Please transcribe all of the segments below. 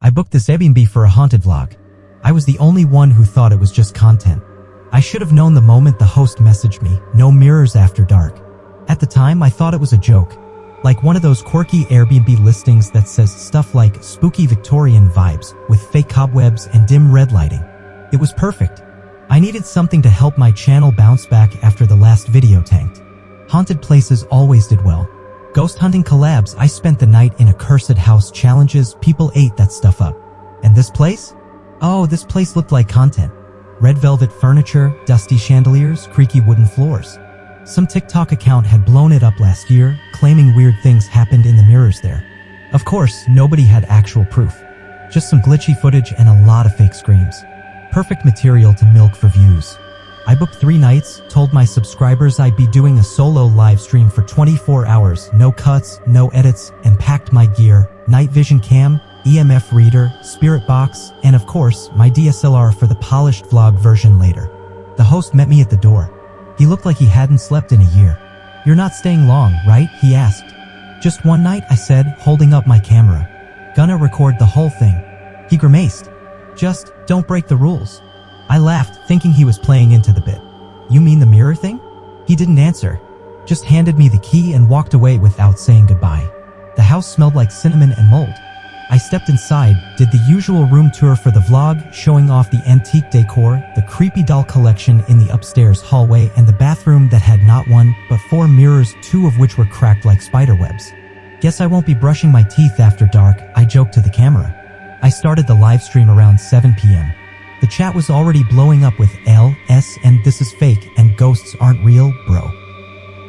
I booked this Airbnb for a haunted vlog. I was the only one who thought it was just content. I should have known the moment the host messaged me, no mirrors after dark. At the time, I thought it was a joke. Like one of those quirky Airbnb listings that says stuff like spooky Victorian vibes with fake cobwebs and dim red lighting. It was perfect. I needed something to help my channel bounce back after the last video tanked. Haunted places always did well. Ghost hunting collabs, I spent the night in accursed house challenges, people ate that stuff up. And this place? Oh, this place looked like content. Red velvet furniture, dusty chandeliers, creaky wooden floors. Some TikTok account had blown it up last year, claiming weird things happened in the mirrors there. Of course, nobody had actual proof. Just some glitchy footage and a lot of fake screams. Perfect material to milk for views. I booked 3 nights, told my subscribers I'd be doing a solo live stream for 24 hours, no cuts, no edits, and packed my gear, night vision cam, EMF reader, spirit box, and of course, my DSLR for the polished vlog version later. The host met me at the door. He looked like he hadn't slept in a year. "You're not staying long, right?" he asked. "Just one night," I said, holding up my camera. "Gonna record the whole thing." He grimaced. "Just, don't break the rules." I laughed, thinking he was playing into the bit. "You mean the mirror thing?" He didn't answer. Just handed me the key and walked away without saying goodbye. The house smelled like cinnamon and mold. I stepped inside, did the usual room tour for the vlog, showing off the antique decor, the creepy doll collection in the upstairs hallway, and the bathroom that had not 1, but 4 mirrors, 2 of which were cracked like spider webs. "Guess I won't be brushing my teeth after dark," I joked to the camera. I started the live stream around 7 p.m. The chat was already blowing up with LS and "this is fake" and "ghosts aren't real, bro."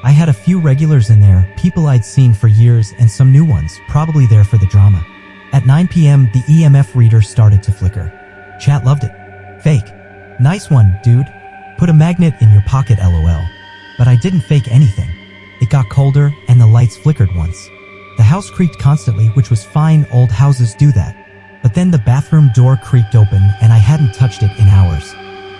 I had a few regulars in there, people I'd seen for years, and some new ones, probably there for the drama. At 9 p.m., the EMF reader started to flicker. Chat loved it. "Fake. Nice one, dude. Put a magnet in your pocket, LOL." But I didn't fake anything. It got colder, and the lights flickered once. The house creaked constantly, which was fine, old houses do that. But then the bathroom door creaked open, and I hadn't touched it in hours.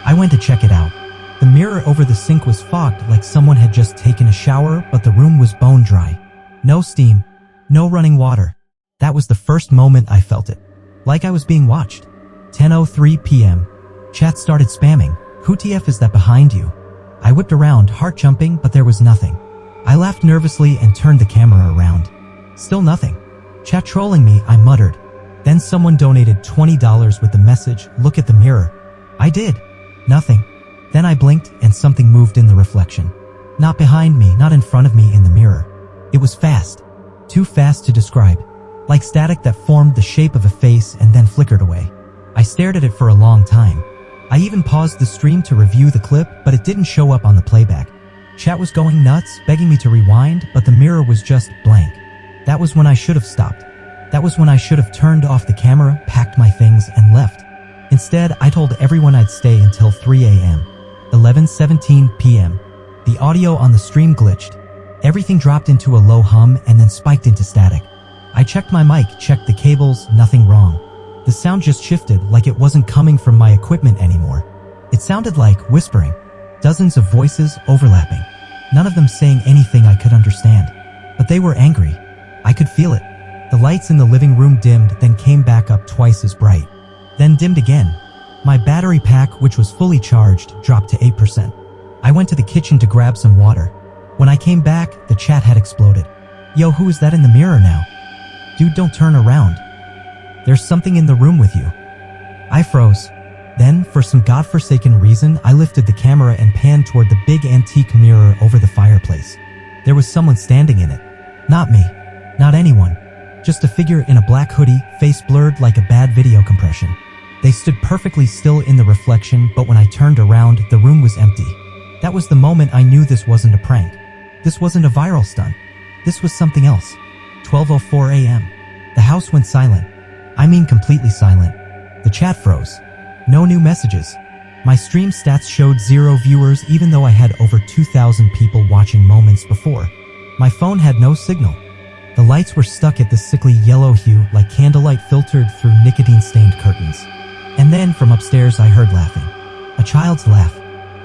I went to check it out. The mirror over the sink was fogged like someone had just taken a shower, but the room was bone dry. No steam. No running water. That was the first moment I felt it. Like I was being watched. 10:03 p.m. Chat started spamming. "Who TF is that behind you?" I whipped around, heart jumping, but there was nothing. I laughed nervously and turned the camera around. Still nothing. "Chat trolling me," I muttered. Then someone donated $20 with the message, "Look at the mirror." I did. Nothing. Then I blinked and something moved in the reflection. Not behind me, not in front of me in the mirror. It was fast. Too fast to describe. Like static that formed the shape of a face and then flickered away. I stared at it for a long time. I even paused the stream to review the clip, but it didn't show up on the playback. Chat was going nuts, begging me to rewind, but the mirror was just blank. That was when I should have stopped. That was when I should have turned off the camera, packed my things, and left. Instead, I told everyone I'd stay until 3 a.m. 11:17 p.m. The audio on the stream glitched. Everything dropped into a low hum and then spiked into static. I checked my mic, checked the cables, nothing wrong. The sound just shifted, like it wasn't coming from my equipment anymore. It sounded like whispering. Dozens of voices overlapping. None of them saying anything I could understand. But they were angry. I could feel it. The lights in the living room dimmed, then came back up twice as bright. Then dimmed again. My battery pack, which was fully charged, dropped to 8%. I went to the kitchen to grab some water. When I came back, the chat had exploded. "Yo, who is that in the mirror now? Dude, don't turn around. There's something in the room with you." I froze. Then, for some godforsaken reason, I lifted the camera and panned toward the big antique mirror over the fireplace. There was someone standing in it. Not me. Not anyone. Just a figure in a black hoodie, face blurred like a bad video compression. They stood perfectly still in the reflection, but when I turned around, the room was empty. That was the moment I knew this wasn't a prank. This wasn't a viral stunt. This was something else. 12:04 a.m. The house went silent. I mean completely silent. The chat froze. No new messages. My stream stats showed 0 viewers even though I had over 2,000 people watching moments before. My phone had no signal. The lights were stuck at this sickly yellow hue like candlelight filtered through nicotine-stained curtains. And then from upstairs I heard laughing. A child's laugh.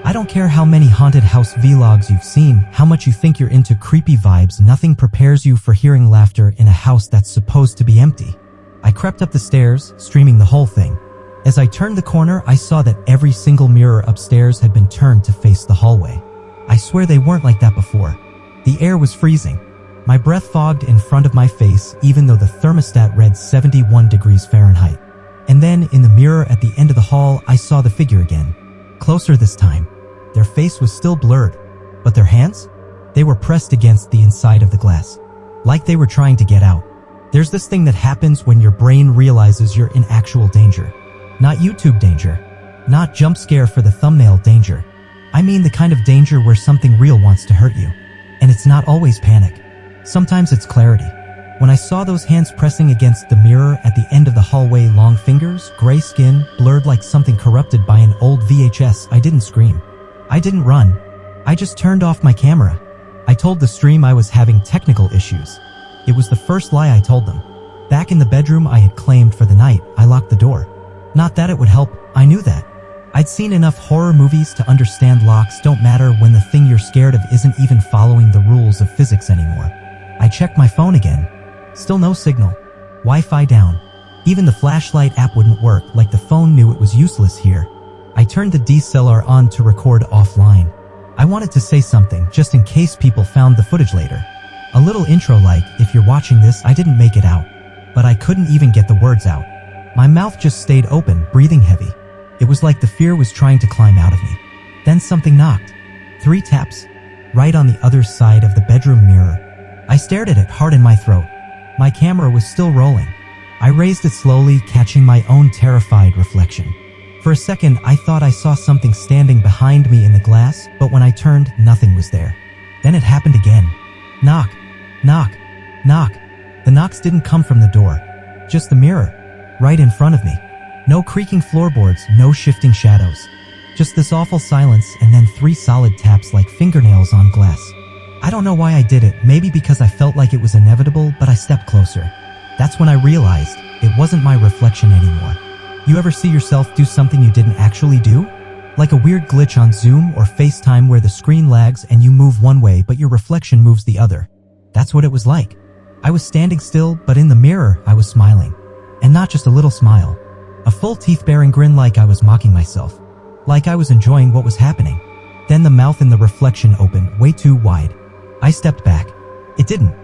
I don't care how many haunted house vlogs you've seen, how much you think you're into creepy vibes, nothing prepares you for hearing laughter in a house that's supposed to be empty. I I crept up the stairs, streaming the whole thing. As I turned the corner, I saw that every single mirror upstairs had been turned to face the hallway. I swear they weren't like that before. The air was freezing. My breath fogged in front of my face even though the thermostat read 71 degrees Fahrenheit. And then, in the mirror at the end of the hall, I saw the figure again. Closer this time. Their face was still blurred, but their hands? They were pressed against the inside of the glass, like they were trying to get out. There's this thing that happens when your brain realizes you're in actual danger. Not YouTube danger. Not jump scare for the thumbnail danger. I mean the kind of danger where something real wants to hurt you. And it's not always panic. Sometimes it's clarity. When I saw those hands pressing against the mirror at the end of the hallway, long fingers, gray skin, blurred like something corrupted by an old VHS, I didn't scream. I didn't run. I just turned off my camera. I told the stream I was having technical issues. It was the first lie I told them. Back in the bedroom I had claimed for the night, I locked the door. Not that it would help, I knew that. I'd seen enough horror movies to understand locks don't matter when the thing you're scared of isn't even following the rules of physics anymore. I checked my phone again. Still no signal. Wi-Fi down. Even the flashlight app wouldn't work, like the phone knew it was useless here. I turned the DSLR on to record offline. I wanted to say something, just in case people found the footage later. A little intro like, if you're watching this, I didn't make it out. But I couldn't even get the words out. My mouth just stayed open, breathing heavy. It was like the fear was trying to climb out of me. Then something knocked. 3 taps. Right on the other side of the bedroom mirror. I stared at it hard in my throat. My camera was still rolling. I raised it slowly, catching my own terrified reflection. For a second, I thought I saw something standing behind me in the glass, but when I turned, nothing was there. Then it happened again. Knock. Knock. Knock. The knocks didn't come from the door. Just the mirror. Right in front of me. No creaking floorboards, no shifting shadows. Just this awful silence and then 3 solid taps like fingernails on glass. I don't know why I did it, maybe because I felt like it was inevitable, but I stepped closer. That's when I realized it wasn't my reflection anymore. You ever see yourself do something you didn't actually do? Like a weird glitch on Zoom or FaceTime where the screen lags and you move one way but your reflection moves the other. That's what it was like. I was standing still, but in the mirror I was smiling. And not just a little smile. A full teeth-baring grin, like I was mocking myself. Like I was enjoying what was happening. Then the mouth in the reflection opened, way too wide. I stepped back. It didn't.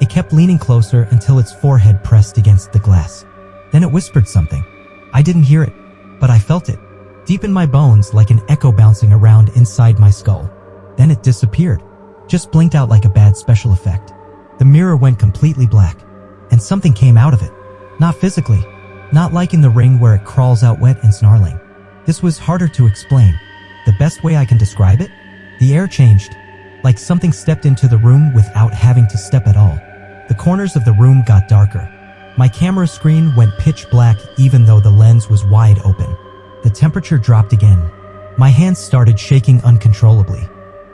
It kept leaning closer until its forehead pressed against the glass. Then it whispered something. I didn't hear it, but I felt it. Deep in my bones, like an echo bouncing around inside my skull. Then it disappeared. Just blinked out like a bad special effect. The mirror went completely black. And something came out of it. Not physically. Not like in The Ring where it crawls out wet and snarling. This was harder to explain. The best way I can describe it? The air changed. Like something stepped into the room without having to step at all. The corners of the room got darker. My camera screen went pitch black even though the lens was wide open. The temperature dropped again. My hands started shaking uncontrollably.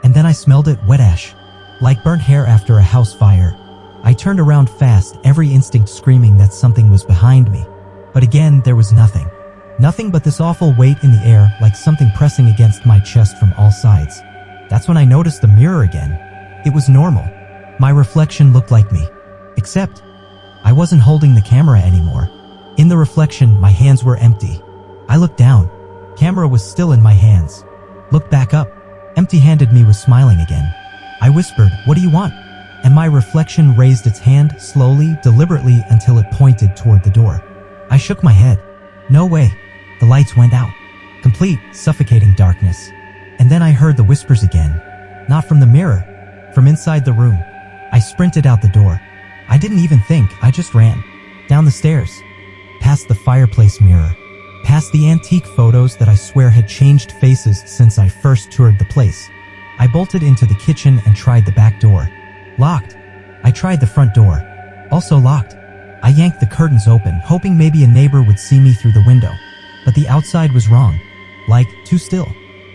And then I smelled it, wet ash. Like burnt hair after a house fire. I turned around fast, every instinct screaming that something was behind me. But again, there was nothing. Nothing but this awful weight in the air, like something pressing against my chest from all sides. That's when I noticed the mirror again. It was normal. My reflection looked like me. Except, I wasn't holding the camera anymore. In the reflection, my hands were empty. I looked down. Camera was still in my hands. Looked back up. Empty-handed me was smiling again. I whispered, "What do you want?" And my reflection raised its hand, slowly, deliberately, until it pointed toward the door. I shook my head. No way. The lights went out. Complete, suffocating darkness. And then I heard the whispers again. Not from the mirror. From inside the room. I sprinted out the door. I didn't even think, I just ran. Down the stairs. Past the fireplace mirror. Past the antique photos that I swear had changed faces since I first toured the place. I bolted into the kitchen and tried the back door. Locked. I tried the front door. Also locked. I yanked the curtains open, hoping maybe a neighbor would see me through the window. But the outside was wrong. Like, too still.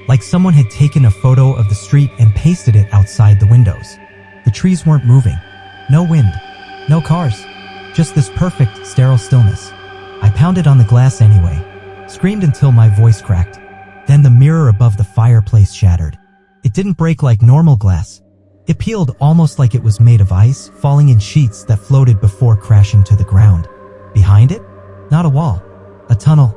Like someone had taken a photo of the street and pasted it outside the windows. The trees weren't moving. No wind. No cars. Just this perfect, sterile stillness. I pounded on the glass anyway. Screamed until my voice cracked. Then the mirror above the fireplace shattered. It didn't break like normal glass. It peeled almost like it was made of ice, falling in sheets that floated before crashing to the ground. Behind it? Not a wall. A tunnel.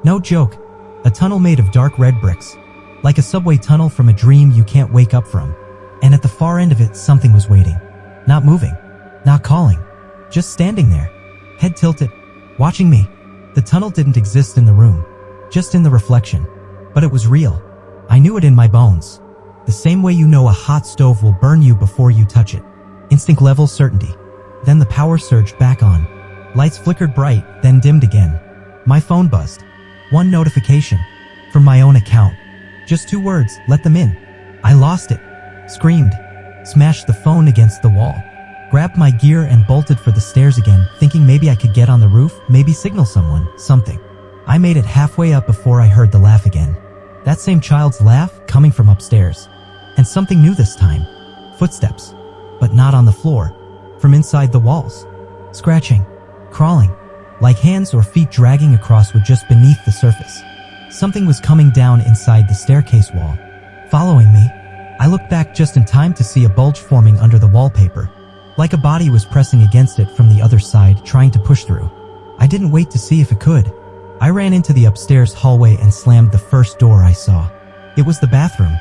No joke. A tunnel made of dark red bricks. Like a subway tunnel from a dream you can't wake up from. And at the far end of it, something was waiting. Not moving. Not calling. Just standing there. Head tilted. Watching me. The tunnel didn't exist in the room. Just in the reflection. But it was real. I knew it in my bones. The same way you know a hot stove will burn you before you touch it. Instinct level certainty. Then the power surged back on. Lights flickered bright, then dimmed again. My phone buzzed. One notification. From my own account. Just 2 words, let them in. I lost it. Screamed. Smashed the phone against the wall. Grabbed my gear and bolted for the stairs again, thinking maybe I could get on the roof, maybe signal someone, something. I made it halfway up before I heard the laugh again. That same child's laugh, coming from upstairs. And something new this time. Footsteps. But not on the floor. From inside the walls. Scratching. Crawling. Like hands or feet dragging across wood just beneath the surface. Something was coming down inside the staircase wall. Following me. I looked back just in time to see a bulge forming under the wallpaper. Like a body was pressing against it from the other side, trying to push through. I didn't wait to see if it could. I ran into the upstairs hallway and slammed the first door I saw. It was the bathroom.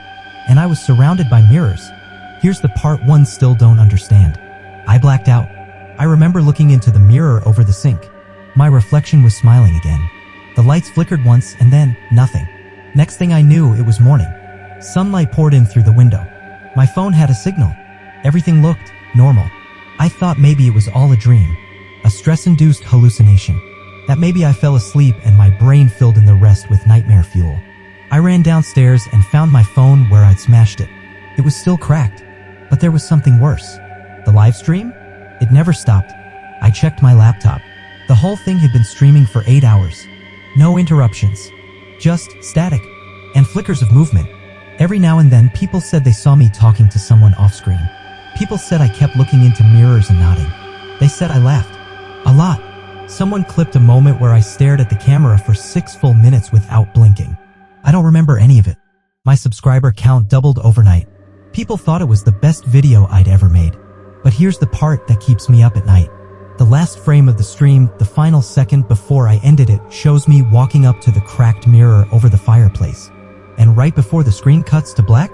And I was surrounded by mirrors. Here's the part one still don't understand. I blacked out. I remember looking into the mirror over the sink. My reflection was smiling again. The lights flickered once and then, nothing. Next thing I knew, it was morning. Sunlight poured in through the window. My phone had a signal. Everything looked normal. I thought maybe it was all a dream. A stress-induced hallucination. That maybe I fell asleep and my brain filled in the rest with nightmare fuel. I ran downstairs and found my phone where I'd smashed it. It was still cracked. But there was something worse. The live stream? It never stopped. I checked my laptop. The whole thing had been streaming for 8 hours. No interruptions. Just static. And flickers of movement. Every now and then people said they saw me talking to someone off-screen. People said I kept looking into mirrors and nodding. They said I laughed. A lot. Someone clipped a moment where I stared at the camera for 6 full minutes without blinking. I don't remember any of it. My subscriber count doubled overnight. People thought it was the best video I'd ever made. But here's the part that keeps me up at night. The last frame of the stream, the final second before I ended it, shows me walking up to the cracked mirror over the fireplace. And right before the screen cuts to black,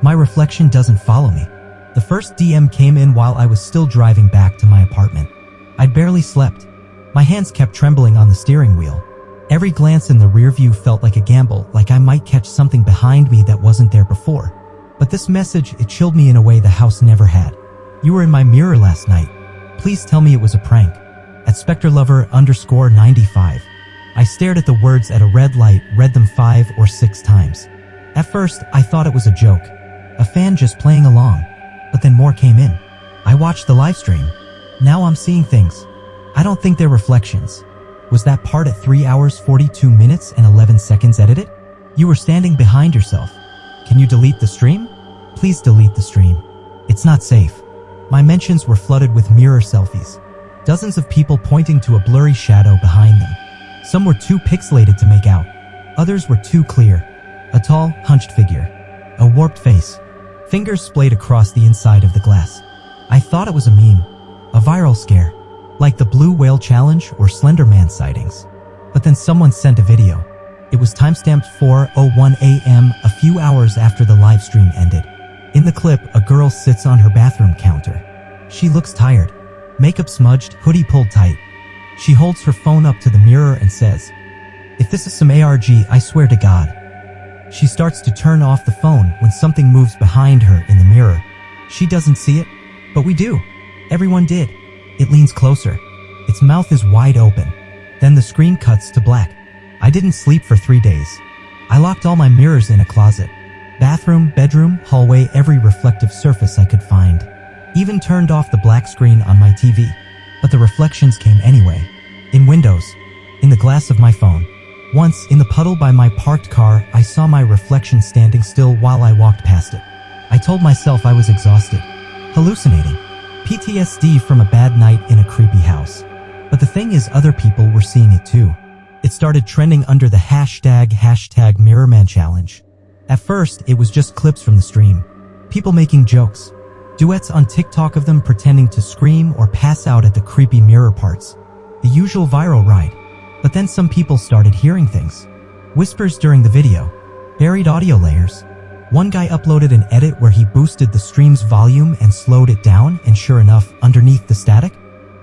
my reflection doesn't follow me. The first DM came in while I was still driving back to my apartment. I'd barely slept. My hands kept trembling on the steering wheel. Every glance in the rear view felt like a gamble, like I might catch something behind me that wasn't there before. But this message, it chilled me in a way the house never had. You were in my mirror last night. Please tell me it was a prank. At SpectreLover_95. I stared at the words at a red light, read them 5 or 6 times. At first, I thought it was a joke. A fan just playing along. But then more came in. I watched the live stream. Now I'm seeing things. I don't think they're reflections. Was that part at 3 hours 42 minutes and 11 seconds edited? You were standing behind yourself. Can you delete the stream? Please delete the stream. It's not safe. My mentions were flooded with mirror selfies. Dozens of people pointing to a blurry shadow behind them. Some were too pixelated to make out. Others were too clear. A tall, hunched figure. A warped face. Fingers splayed across the inside of the glass. I thought it was a meme. A viral scare. Like the Blue Whale Challenge or Slender Man sightings. But then someone sent a video. It was timestamped 4:01 a.m., a few hours after the live stream ended. In the clip, a girl sits on her bathroom counter. She looks tired. Makeup smudged, hoodie pulled tight. She holds her phone up to the mirror and says, "If this is some ARG, I swear to God." She starts to turn off the phone when something moves behind her in the mirror. She doesn't see it, but we do. Everyone did. It leans closer. Its mouth is wide open. Then the screen cuts to black. I didn't sleep for 3 days. I locked all my mirrors in a closet. Bathroom, bedroom, hallway, every reflective surface I could find. Even turned off the black screen on my TV. But the reflections came anyway. In windows. In the glass of my phone. Once, in the puddle by my parked car, I saw my reflection standing still while I walked past it. I told myself I was exhausted. Hallucinating. PTSD from a bad night in a creepy house. But the thing is, other people were seeing it too. It started trending under the hashtag #MirrorMan Challenge. At first, it was just clips from the stream. People making jokes. Duets on TikTok of them pretending to scream or pass out at the creepy mirror parts. The usual viral ride. But then some people started hearing things. Whispers during the video. Buried audio layers. One guy uploaded an edit where he boosted the stream's volume and slowed it down, and sure enough, underneath the static,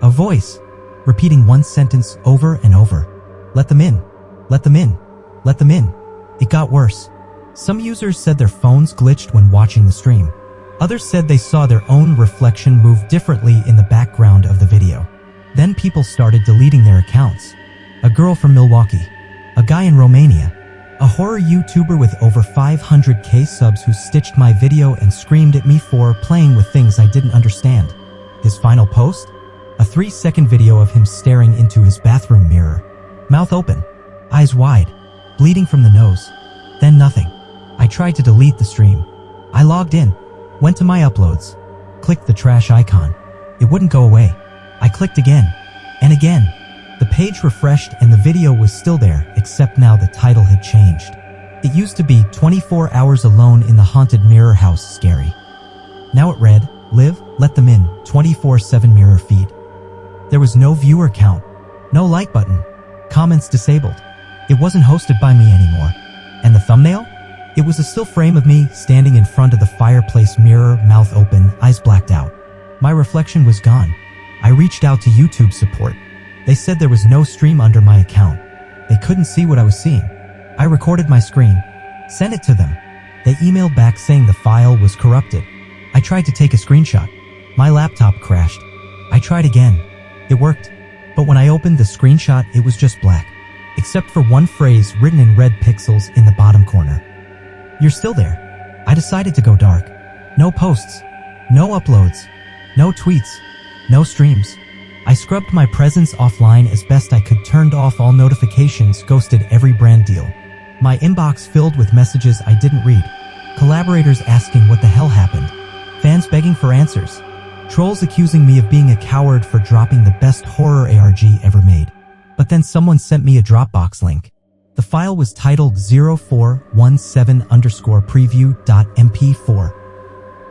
a voice, repeating one sentence over and over. Let them in. Let them in. Let them in. It got worse. Some users said their phones glitched when watching the stream. Others said they saw their own reflection move differently in the background of the video. Then people started deleting their accounts. A girl from Milwaukee. A guy in Romania. A horror YouTuber with over 500k subs who stitched my video and screamed at me for playing with things I didn't understand. His final post? A 3-second video of him staring into his bathroom mirror. Mouth open. Eyes wide. Bleeding from the nose. Then nothing. I tried to delete the stream. I logged in. Went to my uploads. Clicked the trash icon. It wouldn't go away. I clicked again. And again. The page refreshed and the video was still there, except now the title had changed. It used to be 24 hours alone in the haunted mirror house scary. Now it read, live, let them in, 24/7 mirror feed. There was no viewer count. No like button. Comments disabled. It wasn't hosted by me anymore. And the thumbnail? It was a still frame of me standing in front of the fireplace mirror, mouth open, eyes blacked out. My reflection was gone. I reached out to YouTube support. They said there was no stream under my account. They couldn't see what I was seeing. I recorded my screen, sent it to them. They emailed back saying the file was corrupted. I tried to take a screenshot. My laptop crashed. I tried again. It worked. But when I opened the screenshot, it was just black, except for one phrase written in red pixels in the bottom corner. You're still there. I decided to go dark. No posts. No uploads. No tweets. No streams. I scrubbed my presence offline as best I could, turned off all notifications, ghosted every brand deal. My inbox filled with messages I didn't read. Collaborators asking what the hell happened. Fans begging for answers. Trolls accusing me of being a coward for dropping the best horror ARG ever made. But then someone sent me a Dropbox link. The file was titled 0417_preview.mp4.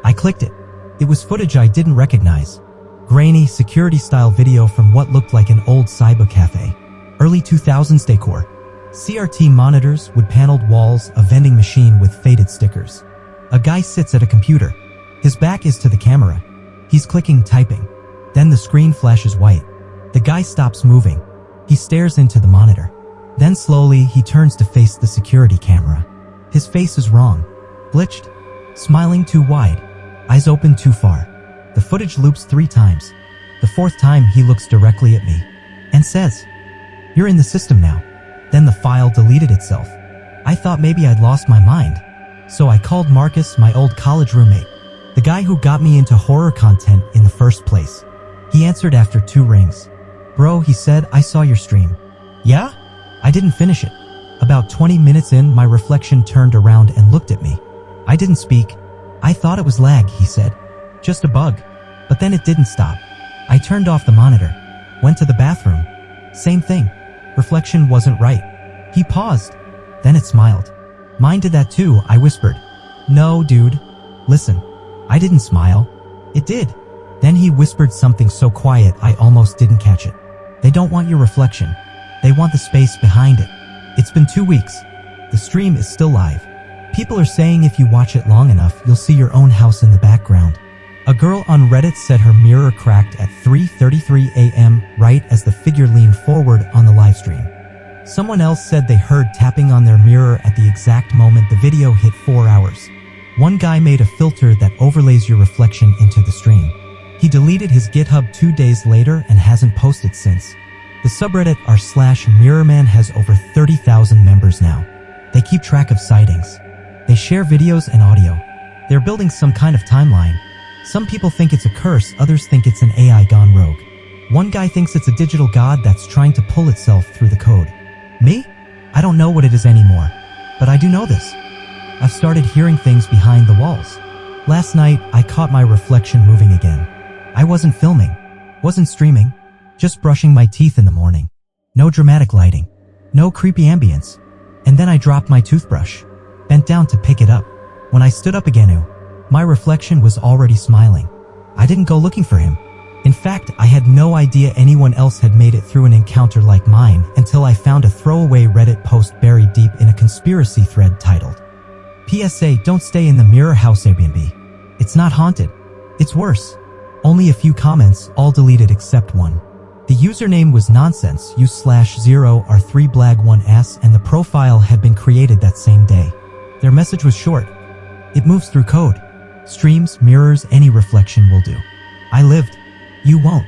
I clicked it. It was footage I didn't recognize. Grainy, security-style video from what looked like an old cybercafe. Early 2000s decor. CRT monitors, wood-paneled walls, a vending machine with faded stickers. A guy sits at a computer. His back is to the camera. He's clicking, typing. Then the screen flashes white. The guy stops moving. He stares into the monitor. Then slowly, he turns to face the security camera. His face is wrong. Glitched. Smiling too wide. Eyes open too far. The footage loops 3 times. The 4th time he looks directly at me and says, "You're in the system now." Then the file deleted itself. I thought maybe I'd lost my mind. So I called Marcus, my old college roommate, the guy who got me into horror content in the first place. He answered after 2 rings. "Bro," he said, "I saw your stream." "Yeah?" I didn't finish it. About 20 minutes in, my reflection turned around and looked at me. I didn't speak. "I thought it was lag," he said. "Just a bug." But then it didn't stop. I turned off the monitor. Went to the bathroom. Same thing. Reflection wasn't right. He paused. Then it smiled. "Mine did that too," I whispered. "No, dude. Listen. I didn't smile. It did." Then he whispered something so quiet I almost didn't catch it. "They don't want your reflection. They want the space behind it." It's been 2 weeks. The stream is still live. People are saying if you watch it long enough, you'll see your own house in the background. A girl on Reddit said her mirror cracked at 3:33 a.m. right as the figure leaned forward on the live stream. Someone else said they heard tapping on their mirror at the exact moment the video hit 4 hours. One guy made a filter that overlays your reflection into the stream. He deleted his GitHub 2 days later and hasn't posted since. The subreddit r/Mirrorman has over 30,000 members now. They keep track of sightings. They share videos and audio. They're building some kind of timeline. Some people think it's a curse, others think it's an AI gone rogue. One guy thinks it's a digital god that's trying to pull itself through the code. Me? I don't know what it is anymore. But I do know this. I've started hearing things behind the walls. Last night, I caught my reflection moving again. I wasn't filming. Wasn't streaming. Just brushing my teeth in the morning. No dramatic lighting. No creepy ambience. And then I dropped my toothbrush. Bent down to pick it up. When I stood up again, my reflection was already smiling. I didn't go looking for him. In fact, I had no idea anyone else had made it through an encounter like mine until I found a throwaway Reddit post buried deep in a conspiracy thread titled, PSA, don't stay in the mirror house Airbnb. It's not haunted. It's worse. Only a few comments, all deleted except one. The username was nonsense use/0r3blag1s and the profile had been created that same day. Their message was short. It moves through code. Streams, mirrors, any reflection will do. I lived. You won't.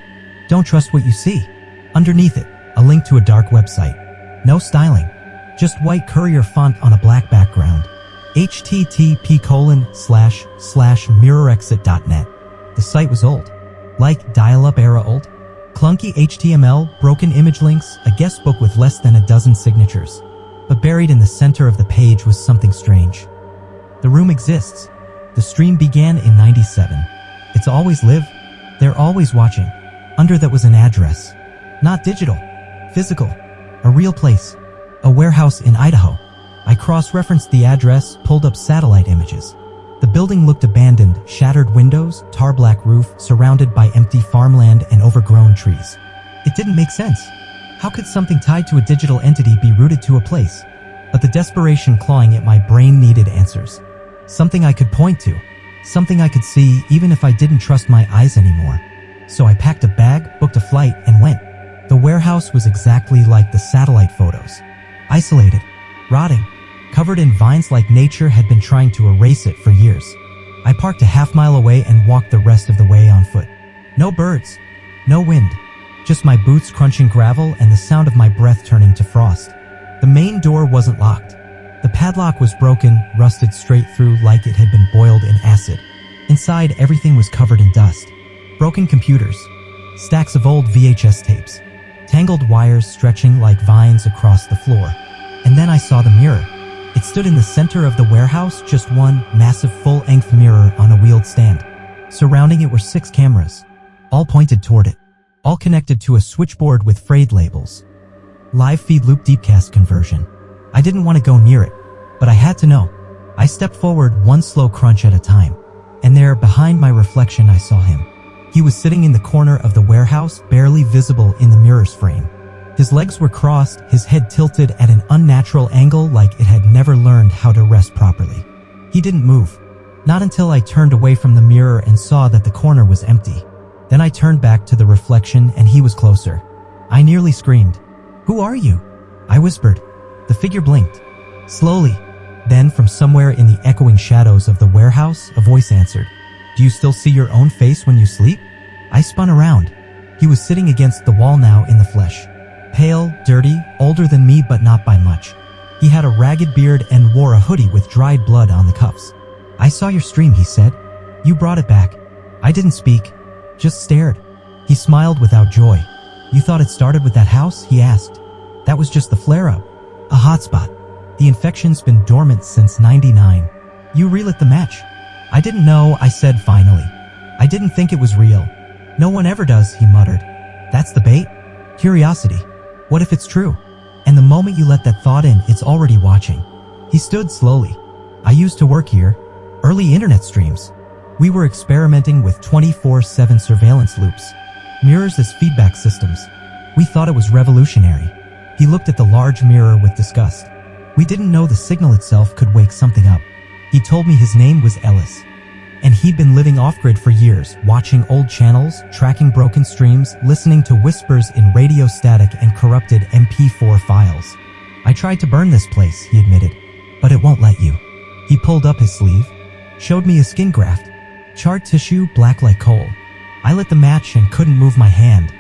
Don't trust what you see. Underneath it, a link to a dark website. No styling. Just white courier font on a black background. http://mirrorexit.net. The site was old. Like dial-up era old. Clunky HTML, broken image links, a guest book with less than a dozen signatures. But buried in the center of the page was something strange. The room exists. The stream began in '97. It's always live. They're always watching. Under that was an address. Not digital. Physical. A real place. A warehouse in Idaho. I cross-referenced the address, pulled up satellite images. The building looked abandoned, shattered windows, tar-black roof, surrounded by empty farmland and overgrown trees. It didn't make sense. How could something tied to a digital entity be rooted to a place? But the desperation clawing at my brain needed answers. Something I could point to. Something I could see even if I didn't trust my eyes anymore. So I packed a bag, booked a flight, and went. The warehouse was exactly like the satellite photos. Isolated. Rotting. Covered in vines like nature had been trying to erase it for years. I parked a half-mile away and walked the rest of the way on foot. No birds. No wind. Just my boots crunching gravel and the sound of my breath turning to frost. The main door wasn't locked. The padlock was broken, rusted straight through like it had been boiled in acid. Inside, everything was covered in dust. Broken computers. Stacks of old VHS tapes. Tangled wires stretching like vines across the floor. And then I saw the mirror. It stood in the center of the warehouse, just one massive full-length mirror on a wheeled stand. Surrounding it were 6 cameras. All pointed toward it. All connected to a switchboard with frayed labels. Live feed loop deepcast conversion. I didn't want to go near it, but I had to know. I stepped forward, one slow crunch at a time. And there, behind my reflection, I saw him. He was sitting in the corner of the warehouse, barely visible in the mirror's frame. His legs were crossed, his head tilted at an unnatural angle like it had never learned how to rest properly. He didn't move. Not until I turned away from the mirror and saw that the corner was empty. Then I turned back to the reflection and he was closer. I nearly screamed. "Who are you?" I whispered. The figure blinked. Slowly. Then, from somewhere in the echoing shadows of the warehouse, a voice answered. "Do you still see your own face when you sleep?" I spun around. He was sitting against the wall now in the flesh. Pale, dirty, older than me but not by much. He had a ragged beard and wore a hoodie with dried blood on the cuffs. "I saw your stream," he said. "You brought it back." I didn't speak, just stared. He smiled without joy. "You thought it started with that house?" he asked. "That was just the flare-up. A hotspot. The infection's been dormant since '99. You relit the match." "I didn't know," I said finally. "I didn't think it was real." "No one ever does," he muttered. "That's the bait? Curiosity. What if it's true? And the moment you let that thought in, it's already watching." He stood slowly. "I used to work here. Early internet streams. We were experimenting with 24/7 surveillance loops. Mirrors as feedback systems. We thought it was revolutionary." He looked at the large mirror with disgust. "We didn't know the signal itself could wake something up." He told me his name was Ellis. And he'd been living off-grid for years, watching old channels, tracking broken streams, listening to whispers in radio static and corrupted MP4 files. "I tried to burn this place," he admitted, "but it won't let you." He pulled up his sleeve, showed me a skin graft, charred tissue, black like coal. I lit the match and couldn't move my hand.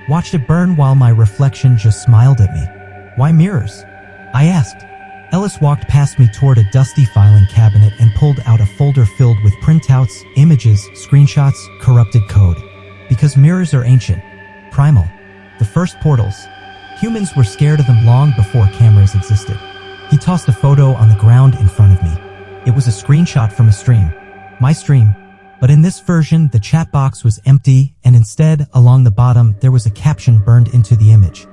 Watched it burn while my reflection just smiled at me. "Why mirrors?" I asked. Ellis walked past me toward a dusty filing cabinet and pulled out a folder filled with printouts, images, screenshots, corrupted code. "Because mirrors are ancient. Primal. The first portals. Humans were scared of them long before cameras existed." He tossed a photo on the ground in front of me. It was a screenshot from a stream. My stream. But in this version, the chat box was empty, and instead, along the bottom, there was a caption burned into the image.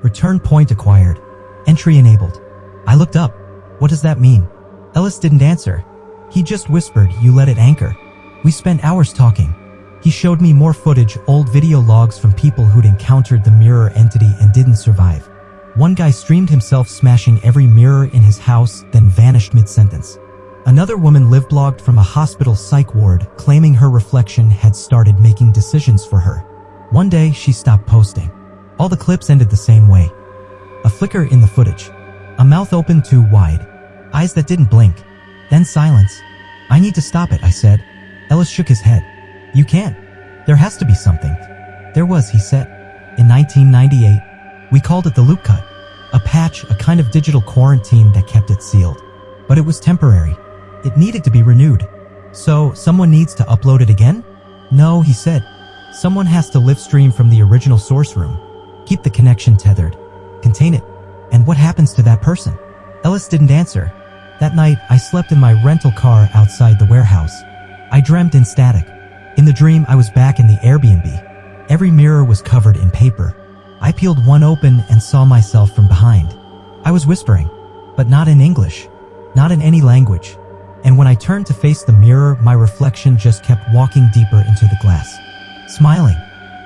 "Return point acquired. Entry enabled." I looked up. "What does that mean?" Ellis didn't answer. He just whispered, "You let it anchor." We spent hours talking. He showed me more footage, old video logs from people who'd encountered the mirror entity and didn't survive. One guy streamed himself smashing every mirror in his house, then vanished mid-sentence. Another woman live-blogged from a hospital psych ward, claiming her reflection had started making decisions for her. One day, she stopped posting. All the clips ended the same way. A flicker in the footage. A mouth open too wide. Eyes that didn't blink. Then silence. "I need to stop it," I said. Ellis shook his head. "You can't. There has to be something." "There was," he said. "In 1998, we called it the loop cut. A patch, a kind of digital quarantine that kept it sealed. But it was temporary. It needed to be renewed. So, someone needs to upload it again?" "No," he said. "Someone has to live stream from the original source room. Keep the connection tethered. Contain it. And what happens to that person?" Ellis didn't answer. That night, I slept in my rental car outside the warehouse. I dreamt in static. In the dream, I was back in the Airbnb. Every mirror was covered in paper. I peeled one open and saw myself from behind. I was whispering, but not in English, not in any language. And when I turned to face the mirror, my reflection just kept walking deeper into the glass, smiling.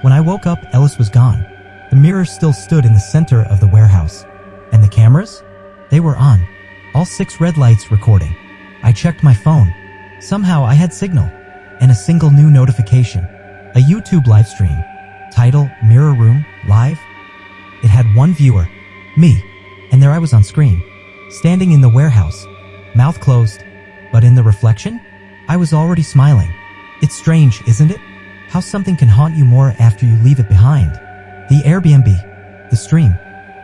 When I woke up, Ellis was gone. The mirror still stood in the center of the warehouse. And the cameras? They were on. All 6 red lights recording. I checked my phone. Somehow I had signal. And a single new notification. A YouTube live stream. Title, Mirror Room, Live. It had one viewer. Me. And there I was on screen. Standing in the warehouse. Mouth closed. But in the reflection, I was already smiling. It's strange, isn't it? How something can haunt you more after you leave it behind. The Airbnb. The stream.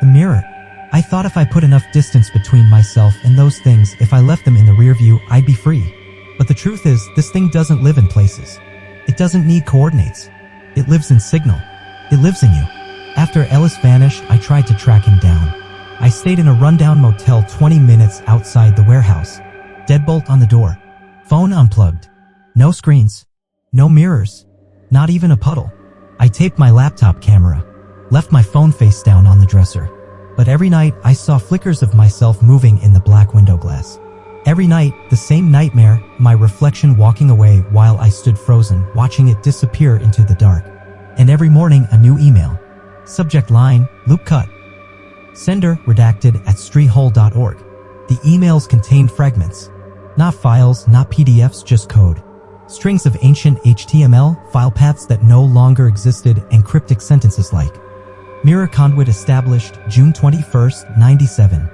The mirror. I thought if I put enough distance between myself and those things, if I left them in the rear view, I'd be free. But the truth is, this thing doesn't live in places. It doesn't need coordinates. It lives in signal. It lives in you. After Ellis vanished, I tried to track him down. I stayed in a rundown motel 20 minutes outside the warehouse. Deadbolt on the door. Phone unplugged. No screens. No mirrors. Not even a puddle. I taped my laptop camera. Left my phone face down on the dresser. But every night, I saw flickers of myself moving in the black window glass. Every night, the same nightmare, my reflection walking away while I stood frozen, watching it disappear into the dark. And every morning, a new email. Subject line, loop cut. Sender, redacted at streethole.org. The emails contained fragments. Not files, not PDFs, just code. Strings of ancient HTML, file paths that no longer existed, and cryptic sentences like, "Mirror conduit established, June 21st, 97.